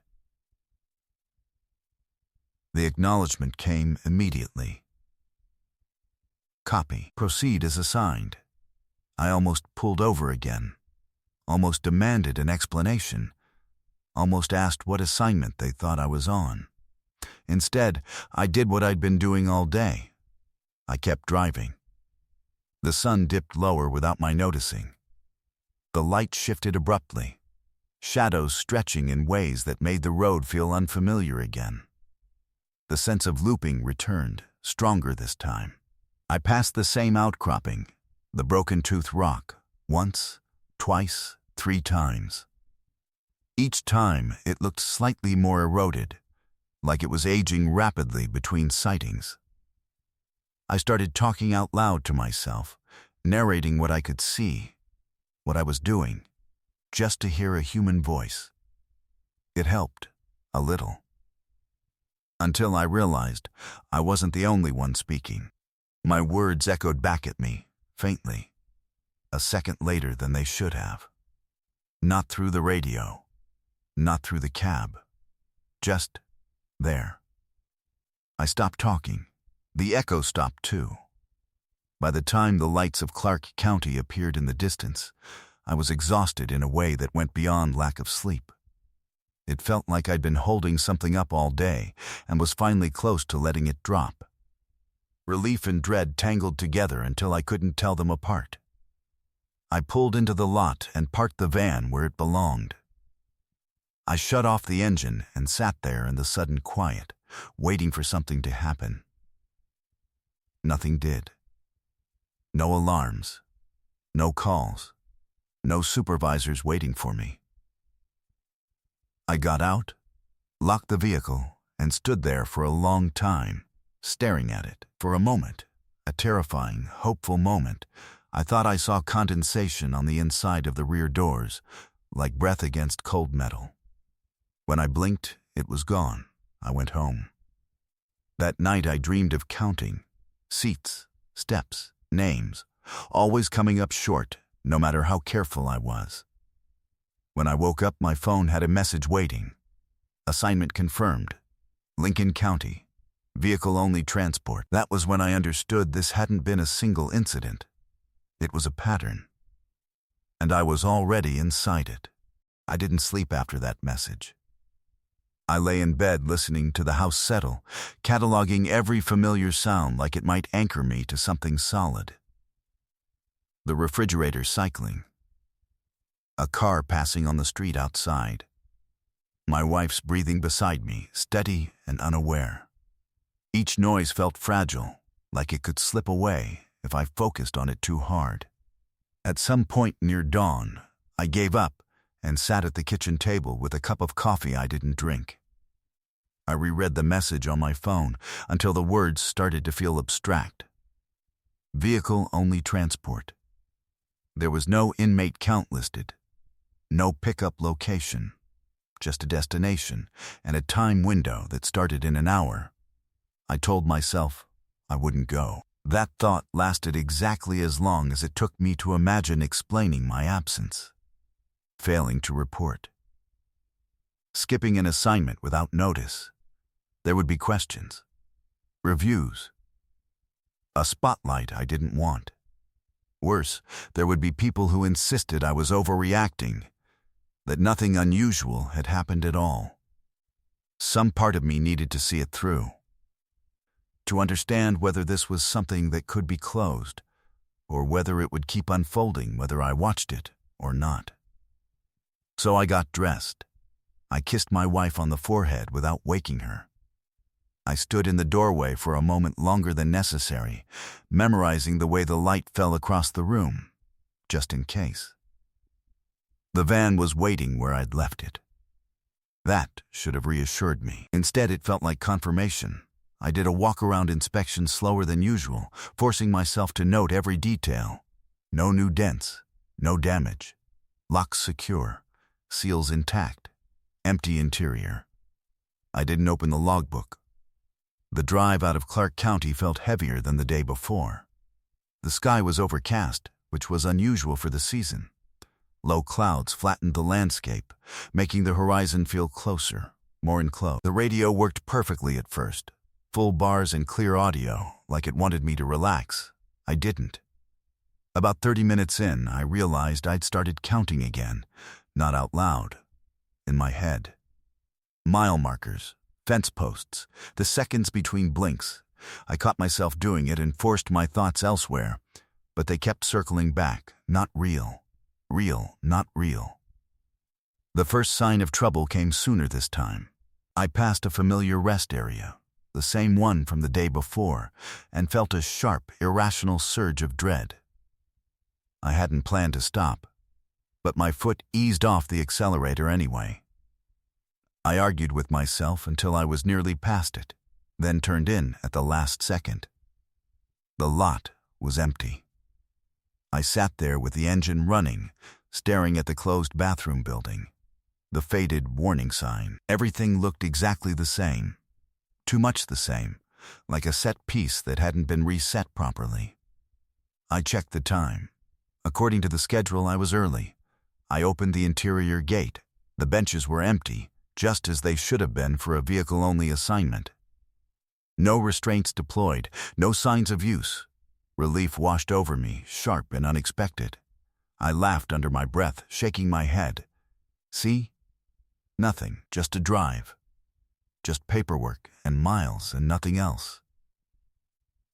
The acknowledgement came immediately. Copy. Proceed as assigned. I almost pulled over again. Almost demanded an explanation. Almost asked what assignment they thought I was on. Instead, I did what I'd been doing all day. I kept driving. The sun dipped lower without my noticing. The light shifted abruptly, shadows stretching in ways that made the road feel unfamiliar again. The sense of looping returned, stronger this time. I passed the same outcropping, the broken tooth rock, once, twice, 3 times. Each time it looked slightly more eroded, like it was aging rapidly between sightings. I started talking out loud to myself, narrating what I could see, what I was doing, just to hear a human voice. It helped, a little. Until I realized I wasn't the only one speaking. My words echoed back at me, faintly, a second later than they should have. Not through the radio, not through the cab, just there. I stopped talking. The echo stopped too. By the time the lights of Clark County appeared in the distance, I was exhausted in a way that went beyond lack of sleep. It felt like I'd been holding something up all day and was finally close to letting it drop. Relief and dread tangled together until I couldn't tell them apart. I pulled into the lot and parked the van where it belonged. I shut off the engine and sat there in the sudden quiet, waiting for something to happen. Nothing did. No alarms, no calls, no supervisors waiting for me. I got out, locked the vehicle, and stood there for a long time, staring at it. For a moment, a terrifying, hopeful moment, I thought I saw condensation on the inside of the rear doors, like breath against cold metal. When I blinked, it was gone. I went home. That night I dreamed of counting, seats, steps, names, always coming up short, no matter how careful I was. When I woke up, my phone had a message waiting. Assignment confirmed. Lincoln County. Vehicle-only transport. That was when I understood this hadn't been a single incident. It was a pattern. And I was already inside it. I didn't sleep after that message. I lay in bed listening to the house settle, cataloging every familiar sound like it might anchor me to something solid. The refrigerator cycling. A car passing on the street outside. My wife's breathing beside me, steady and unaware. Each noise felt fragile, like it could slip away if I focused on it too hard. At some point near dawn, I gave up and sat at the kitchen table with a cup of coffee I didn't drink. I reread the message on my phone until the words started to feel abstract. Vehicle-only transport. There was no inmate count listed, no pickup location, just a destination and a time window that started in an hour. I told myself I wouldn't go. That thought lasted exactly as long as it took me to imagine explaining my absence. Failing to report. Skipping an assignment without notice. There would be questions. Reviews. A spotlight I didn't want. Worse, there would be people who insisted I was overreacting, that nothing unusual had happened at all. Some part of me needed to see it through. To understand whether this was something that could be closed, or whether it would keep unfolding whether I watched it or not. So I got dressed. I kissed my wife on the forehead without waking her. I stood in the doorway for a moment longer than necessary, memorizing the way the light fell across the room, just in case. The van was waiting where I'd left it. That should have reassured me. Instead, it felt like confirmation. I did a walk-around inspection slower than usual, forcing myself to note every detail. No new dents, no damage. Locks secure, seals intact, empty interior. I didn't open the logbook. The drive out of Clark County felt heavier than the day before. The sky was overcast, which was unusual for the season. Low clouds flattened the landscape, making the horizon feel closer, more enclosed. The radio worked perfectly at first. Full bars and clear audio, like it wanted me to relax. I didn't. About 30 minutes in, I realized I'd started counting again, not out loud, in my head. Mile markers, fence posts, the seconds between blinks. I caught myself doing it and forced my thoughts elsewhere, but they kept circling back, not real. Real, not real. The first sign of trouble came sooner this time. I passed a familiar rest area, the same one from the day before, and felt a sharp, irrational surge of dread. I hadn't planned to stop, but my foot eased off the accelerator anyway. I argued with myself until I was nearly past it, then turned in at the last second. The lot was empty. I sat there with the engine running, staring at the closed bathroom building. The faded warning sign. Everything looked exactly the same. Too much the same, like a set piece that hadn't been reset properly. I checked the time. According to the schedule, I was early. I opened the interior gate. The benches were empty, just as they should have been for a vehicle-only assignment. No restraints deployed, no signs of use. Relief washed over me, sharp and unexpected. I laughed under my breath, shaking my head. See? Nothing, just a drive. Just paperwork and miles and nothing else.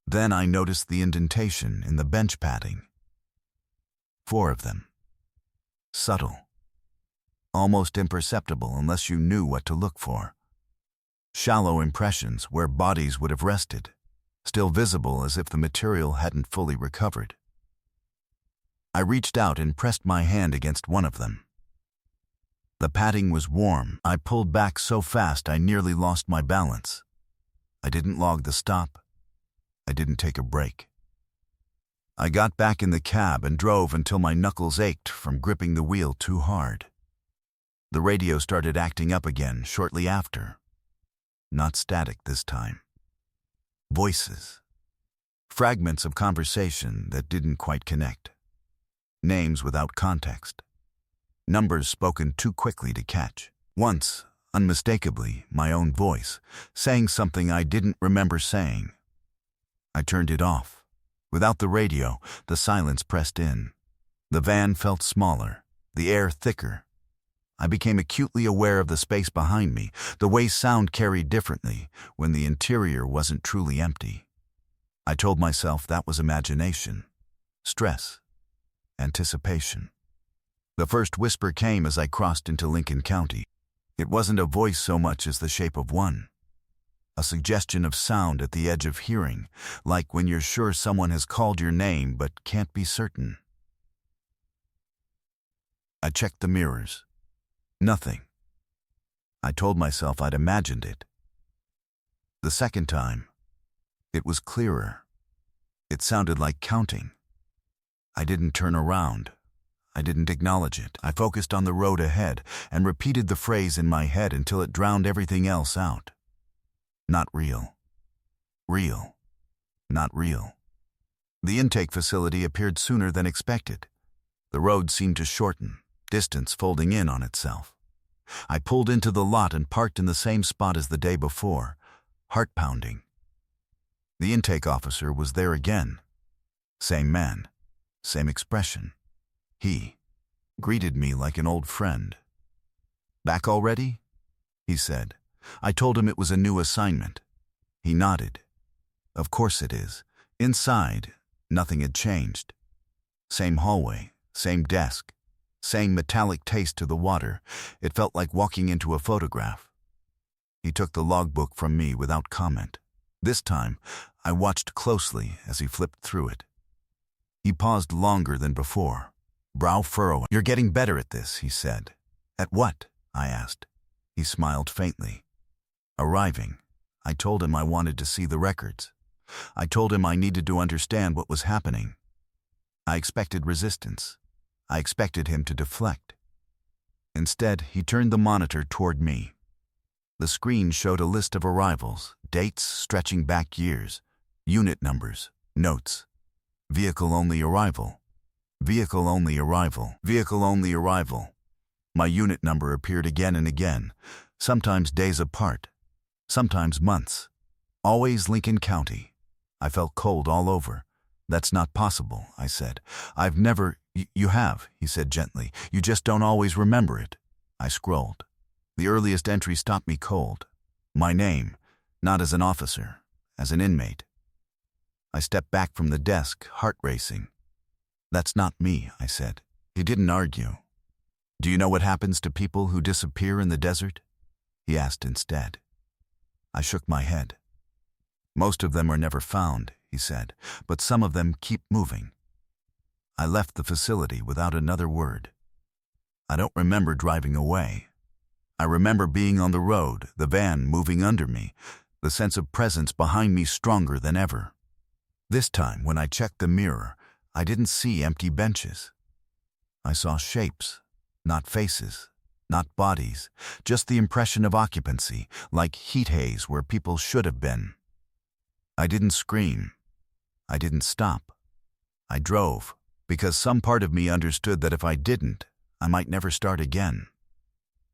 Then I noticed the indentation in the bench padding. 4 of them. Subtle. Almost imperceptible unless you knew what to look for. Shallow impressions where bodies would have rested, still visible as if the material hadn't fully recovered. I reached out and pressed my hand against one of them. The padding was warm. I pulled back so fast I nearly lost my balance. I didn't log the stop. I didn't take a break. I got back in the cab and drove until my knuckles ached from gripping the wheel too hard. The radio started acting up again shortly after. Not static this time. Voices. Fragments of conversation that didn't quite connect. Names without context. Numbers spoken too quickly to catch. Once, Unmistakably, my own voice, saying something I didn't remember saying. I turned it off. Without the radio, the silence pressed in. The van felt smaller, the air thicker. I became acutely aware of the space behind me, the way sound carried differently when the interior wasn't truly empty. I told myself that was imagination, stress, anticipation. The first whisper came as I crossed into Lincoln County. It wasn't a voice so much as the shape of one. A suggestion of sound at the edge of hearing, like when you're sure someone has called your name but can't be certain. I checked the mirrors. Nothing. I told myself I'd imagined it. The second time, it was clearer. It sounded like counting. I didn't turn around. I didn't acknowledge it. I focused on the road ahead and repeated the phrase in my head until it drowned everything else out. Not real. Real. Not real. The intake facility appeared sooner than expected. The road seemed to shorten, distance folding in on itself. I pulled into the lot and parked in the same spot as the day before, heart pounding. The intake officer was there again. Same man, same expression. He greeted me like an old friend. "Back already?" he said. I told him it was a new assignment. He nodded. "Of course it is." Inside, nothing had changed. Same hallway, same desk, same metallic taste to the water. It felt like walking into a photograph. He took the logbook from me without comment. This time, I watched closely as he flipped through it. He paused longer than before, brow furrowing. "You're getting better at this," he said. "At what?" I asked. He smiled faintly. "Arriving." I told him I wanted to see the records. I told him I needed to understand what was happening. I expected resistance. I expected him to deflect. Instead, he turned the monitor toward me. The screen showed a list of arrivals, dates stretching back years, unit numbers, notes. Vehicle-only arrival. Vehicle-only arrival. Vehicle-only arrival. My unit number appeared again and again, sometimes days apart, sometimes months. Always Lincoln County. I felt cold all over. "That's not possible," I said. "I've never—" You have," he said gently. "You just don't always remember it." I scrolled. The earliest entry stopped me cold. My name, not as an officer, as an inmate. I stepped back from the desk, heart racing. "That's not me," I said. He didn't argue. "Do you know what happens to people who disappear in the desert?" he asked instead. I shook my head. "Most of them are never found," he said, "but some of them keep moving." I left the facility without another word. I don't remember driving away. I remember being on the road, the van moving under me, the sense of presence behind me stronger than ever. This time, when I checked the mirror, I didn't see empty benches. I saw shapes, not faces, not bodies, just the impression of occupancy, like heat haze where people should have been. I didn't scream. I didn't stop. I drove, because some part of me understood that if I didn't, I might never start again.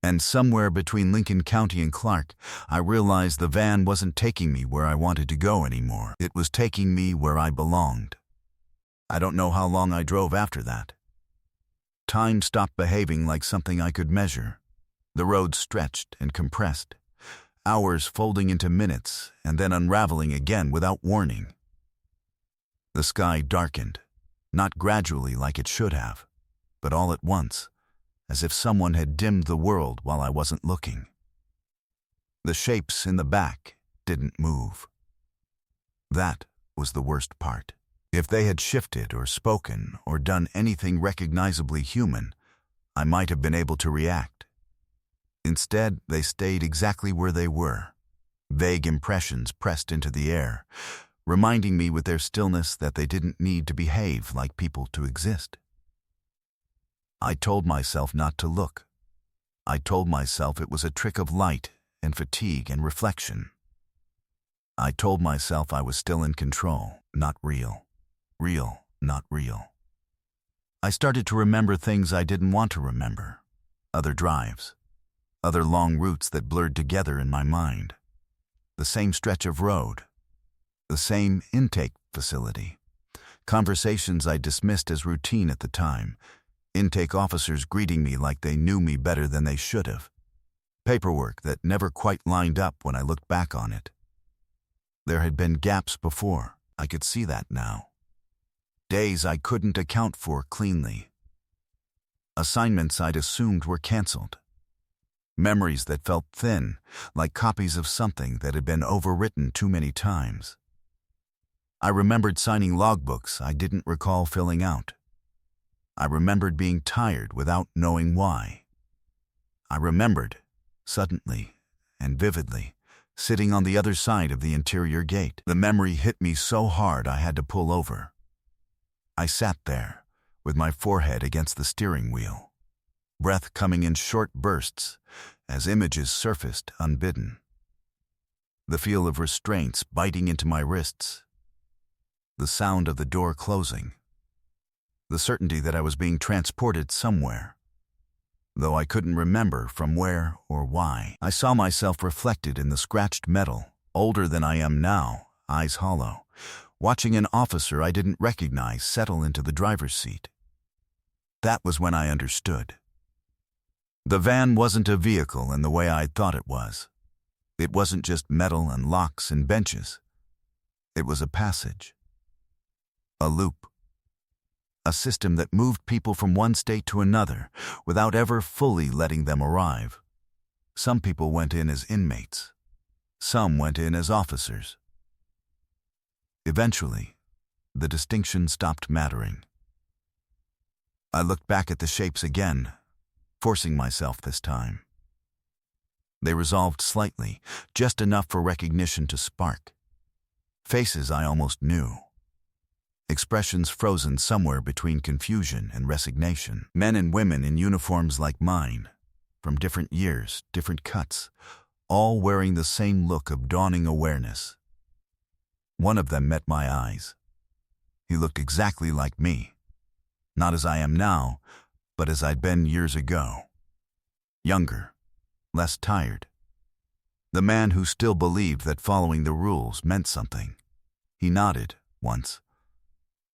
And somewhere between Lincoln County and Clark, I realized the van wasn't taking me where I wanted to go anymore. It was taking me where I belonged. I don't know how long I drove after that. Time stopped behaving like something I could measure. The road stretched and compressed, hours folding into minutes and then unraveling again without warning. The sky darkened, not gradually like it should have, but all at once, as if someone had dimmed the world while I wasn't looking. The shapes in the back didn't move. That was the worst part. If they had shifted or spoken or done anything recognizably human, I might have been able to react. Instead, they stayed exactly where they were, vague impressions pressed into the air, reminding me with their stillness that they didn't need to behave like people to exist. I told myself not to look. I told myself it was a trick of light and fatigue and reflection. I told myself I was still in control, not real. Real, not real. I started to remember things I didn't want to remember. Other drives, Other long routes that blurred together in my mind. The same stretch of road. The same intake facility. Conversations I dismissed as routine at the time. Intake officers greeting me like they knew me better than they should have. Paperwork that never quite lined up when I looked back on it. There had been gaps before. I could see that now. Days I couldn't account for cleanly. Assignments I'd assumed were canceled. Memories that felt thin, like copies of something that had been overwritten too many times. I remembered signing logbooks I didn't recall filling out. I remembered being tired without knowing why. I remembered, suddenly and vividly, sitting on the other side of the interior gate. The memory hit me so hard I had to pull over. I sat there, with my forehead against the steering wheel, breath coming in short bursts as images surfaced unbidden. The feel of restraints biting into my wrists. The sound of the door closing. The certainty that I was being transported somewhere, though I couldn't remember from where or why. I saw myself reflected in the scratched metal, older than I am now, eyes hollow, watching an officer I didn't recognize settle into the driver's seat. That was when I understood. The van wasn't a vehicle in the way I thought it was. It wasn't just metal and locks and benches. It was a passage. A loop. A system that moved people from one state to another without ever fully letting them arrive. Some people went in as inmates. Some went in as officers. Eventually, the distinction stopped mattering. I looked back at the shapes again, forcing myself this time. They resolved slightly, just enough for recognition to spark. Faces I almost knew. Expressions frozen somewhere between confusion and resignation. Men and women in uniforms like mine, from different years, different cuts, all wearing the same look of dawning awareness. One of them met my eyes. He looked exactly like me, not as I am now, but as I'd been years ago. Younger, less tired. The man who still believed that following the rules meant something. He nodded once.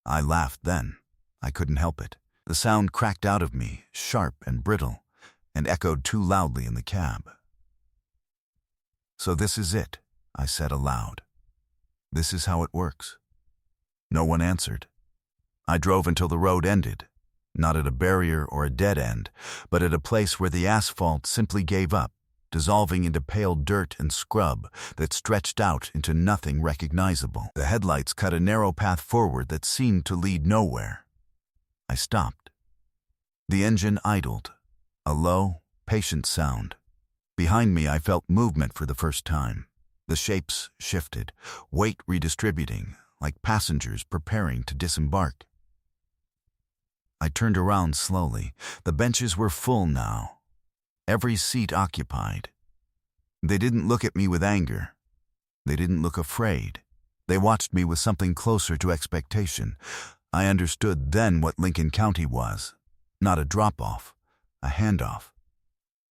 I laughed then. I couldn't help it. The sound cracked out of me, sharp and brittle, and echoed too loudly in the cab. "So this is it," I said aloud. "This is how it works." No one answered. I drove until the road ended, not at a barrier or a dead end, but at a place where the asphalt simply gave up, dissolving into pale dirt and scrub that stretched out into nothing recognizable. The headlights cut a narrow path forward that seemed to lead nowhere. I stopped. The engine idled, a low, patient sound. Behind me I felt movement for the first time. The shapes shifted, weight redistributing, like passengers preparing to disembark. I turned around slowly. The benches were full now. Every seat occupied. They didn't look at me with anger. They didn't look afraid. They watched me with something closer to expectation. I understood then what Lincoln County was. Not a drop-off, a handoff.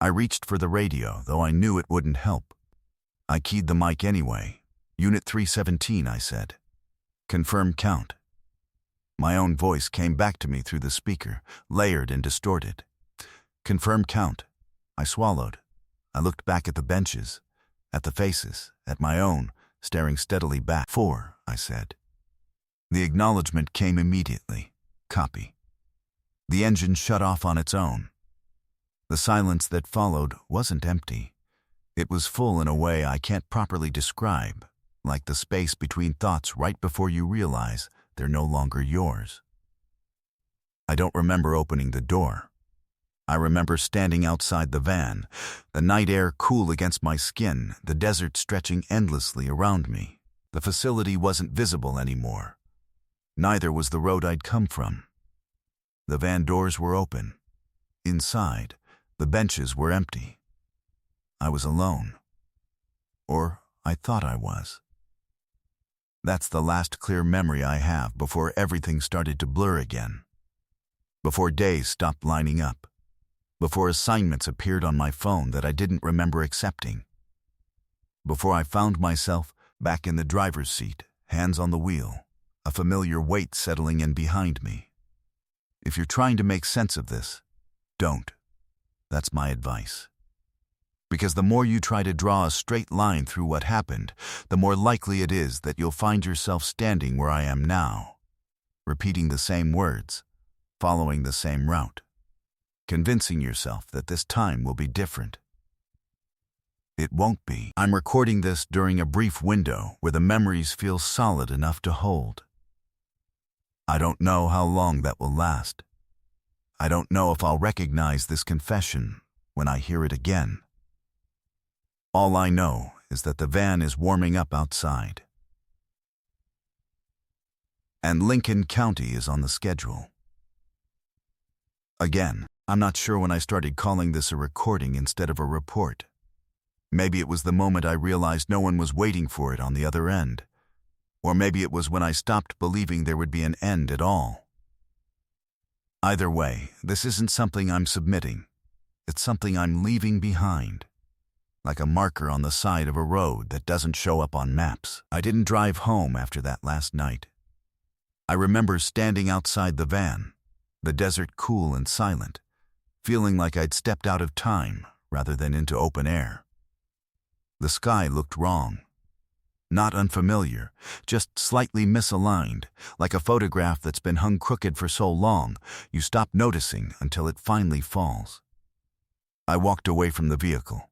I reached for the radio, though I knew it wouldn't help. I keyed the mic anyway. "Unit 317, I said. "Confirm count." My own voice came back to me through the speaker, layered and distorted. "Confirm count." I swallowed. I looked back at the benches, at the faces, at my own, staring steadily back. "4, I said. The acknowledgement came immediately. Copy. The engine shut off on its own. The silence that followed wasn't empty. It was full in a way I can't properly describe, like the space between thoughts right before you realize they're no longer yours. I don't remember opening the door. I remember standing outside the van, the night air cool against my skin, the desert stretching endlessly around me. The facility wasn't visible anymore. Neither was the road I'd come from. The van doors were open. Inside, the benches were empty. I was alone. Or I thought I was. That's the last clear memory I have before everything started to blur again. Before days stopped lining up. before assignments appeared on my phone that I didn't remember accepting, before I found myself back in the driver's seat, hands on the wheel, a familiar weight settling in behind me. If you're trying to make sense of this, don't. That's my advice. Because the more you try to draw a straight line through what happened, the more likely it is that you'll find yourself standing where I am now, repeating the same words, following the same route, convincing yourself that this time will be different. It won't be. I'm recording this during a brief window where the memories feel solid enough to hold. I don't know how long that will last. I don't know if I'll recognize this confession when I hear it again. All I know is that the van is warming up outside, and Lincoln County is on the schedule. Again, I'm not sure when I started calling this a recording instead of a report. Maybe it was the moment I realized no one was waiting for it on the other end. Or maybe it was when I stopped believing there would be an end at all. Either way, this isn't something I'm submitting. It's something I'm leaving behind, like a marker on the side of a road that doesn't show up on maps. I didn't drive home after that last night. I remember standing outside the van, the desert cool and silent, feeling like I'd stepped out of time rather than into open air. The sky looked wrong. Not unfamiliar, just slightly misaligned, like a photograph that's been hung crooked for so long, you stop noticing until it finally falls. I walked away from the vehicle.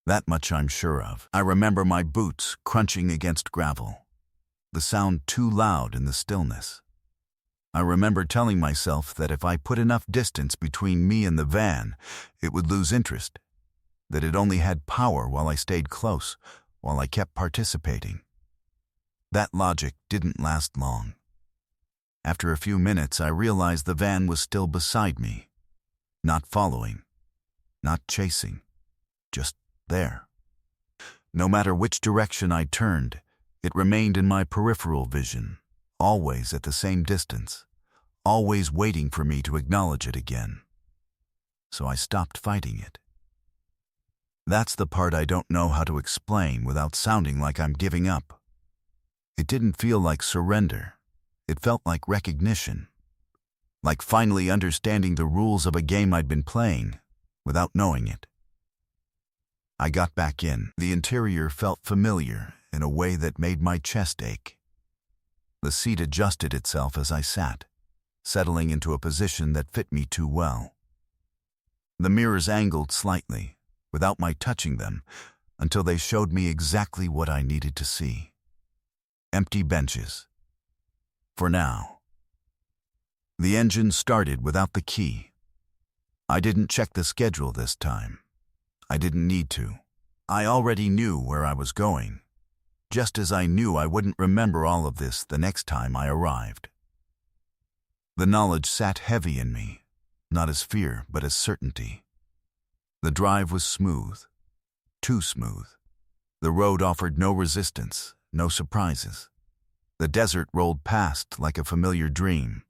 That much I'm sure of. I remember my boots crunching against gravel, the sound too loud in the stillness. I remember telling myself that if I put enough distance between me and the van, it would lose interest, that it only had power while I stayed close, while I kept participating. That logic didn't last long. After a few minutes, I realized the van was still beside me, not following, not chasing, just there. No matter which direction I turned, it remained in my peripheral vision, always at the same distance, always waiting for me to acknowledge it again. So I stopped fighting it. That's the part I don't know how to explain without sounding like I'm giving up. It didn't feel like surrender. It felt like recognition, like finally understanding the rules of a game I'd been playing without knowing it. I got back in. The interior felt familiar in a way that made my chest ache. The seat adjusted itself as I sat, settling into a position that fit me too well. The mirrors angled slightly, without my touching them, until they showed me exactly what I needed to see. Empty benches. For now. The engine started without the key. I didn't check the schedule this time. I didn't need to. I already knew where I was going, just as I knew I wouldn't remember all of this the next time I arrived. The knowledge sat heavy in me, not as fear but as certainty. The drive was smooth, too smooth. The road offered no resistance, no surprises. The desert rolled past like a familiar dream,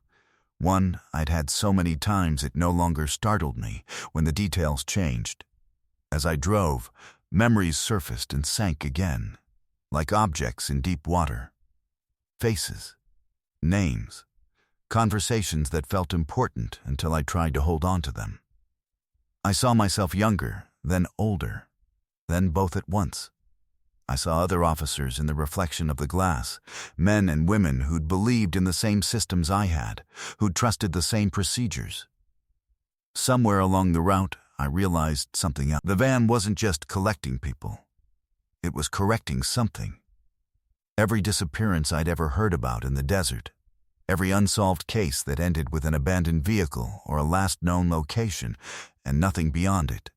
one I'd had so many times it no longer startled me when the details changed. As I drove, memories surfaced and sank again, like objects in deep water. Faces, names, conversations that felt important until I tried to hold on to them. I saw myself younger, then older, then both at once. I saw other officers in the reflection of the glass, men and women who'd believed in the same systems I had, who'd trusted the same procedures. Somewhere along the route, I realized something else. The van wasn't just collecting people. It was correcting something. Every disappearance I'd ever heard about in the desert, every unsolved case that ended with an abandoned vehicle or a last known location, and nothing beyond it.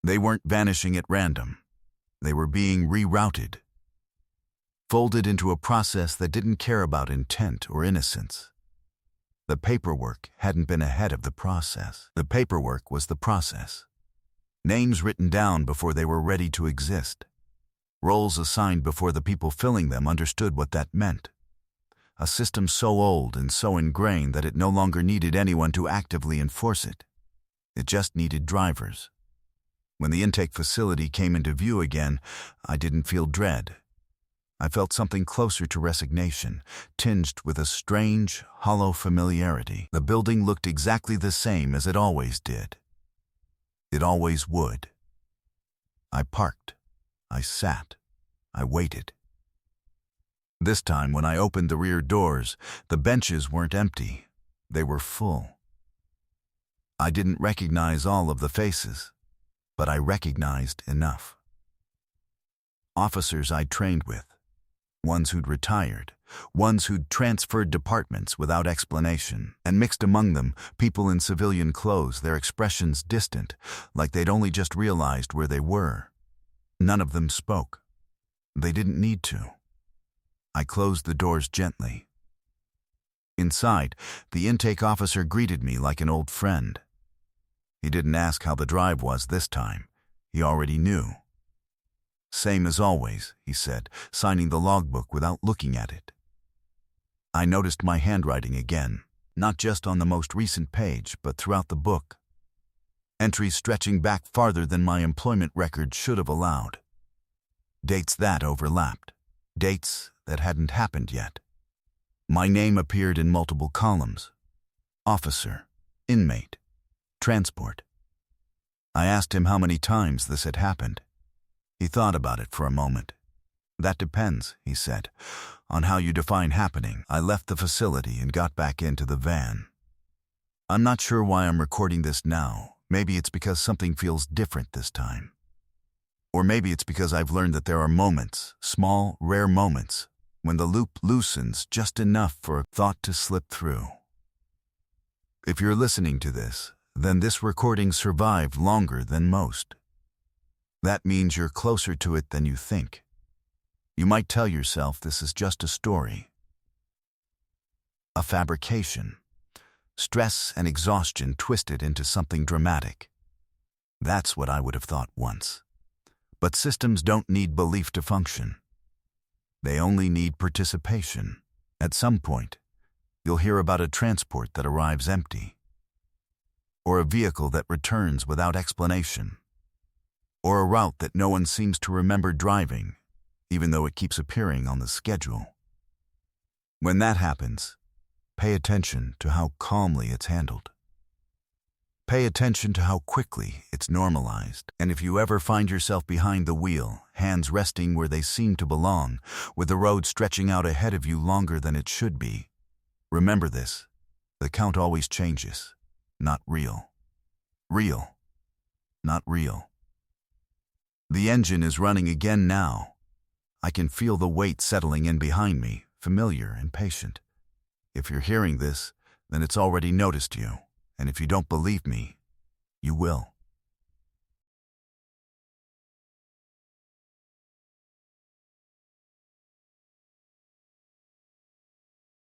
They weren't vanishing at random. They were being rerouted, folded into a process that didn't care about intent or innocence. The paperwork hadn't been ahead of the process. The paperwork was the process. Names written down before they were ready to exist. Roles assigned before the people filling them understood what that meant. A system so old and so ingrained that it no longer needed anyone to actively enforce it. It just needed drivers. When the intake facility came into view again, I didn't feel dread. I felt something closer to resignation, tinged with a strange, hollow familiarity. The building looked exactly the same as it always did. It always would. I parked. I sat. I waited. This time, when I opened the rear doors, the benches weren't empty. They were full. I didn't recognize all of the faces, but I recognized enough. Officers I'd trained with, ones who'd retired, ones who'd transferred departments without explanation, and mixed among them people in civilian clothes, their expressions distant, like they'd only just realized where they were. None of them spoke. They didn't need to. I closed the doors gently. Inside, the intake officer greeted me like an old friend. He didn't ask how the drive was this time. He already knew. "Same as always," he said, signing the logbook without looking at it. I noticed my handwriting again, not just on the most recent page, but throughout the book. Entries stretching back farther than my employment record should have allowed. Dates that overlapped. Dates that hadn't happened yet. My name appeared in multiple columns. Officer, inmate, transport. I asked him how many times this had happened. He thought about it for a moment. "That depends," he said, "on how you define happening." I left the facility and got back into the van. I'm not sure why I'm recording this now. Maybe it's because something feels different this time. Or maybe it's because I've learned that there are moments, small, rare moments, when the loop loosens just enough for a thought to slip through. If you're listening to this, then this recording survived longer than most. That means you're closer to it than you think. You might tell yourself this is just a story. A fabrication. Stress and exhaustion twisted into something dramatic. That's what I would have thought once. But systems don't need belief to function. They only need participation. At some point, you'll hear about a transport that arrives empty, or a vehicle that returns without explanation, or a route that no one seems to remember driving, even though it keeps appearing on the schedule. When that happens, pay attention to how calmly it's handled. Pay attention to how quickly it's normalized. And if you ever find yourself behind the wheel, hands resting where they seem to belong, with the road stretching out ahead of you longer than it should be, remember this: the count always changes. Not real. Real. Not real. The engine is running again now. I can feel the weight settling in behind me, familiar and patient. If you're hearing this, then it's already noticed you. And if you don't believe me, you will.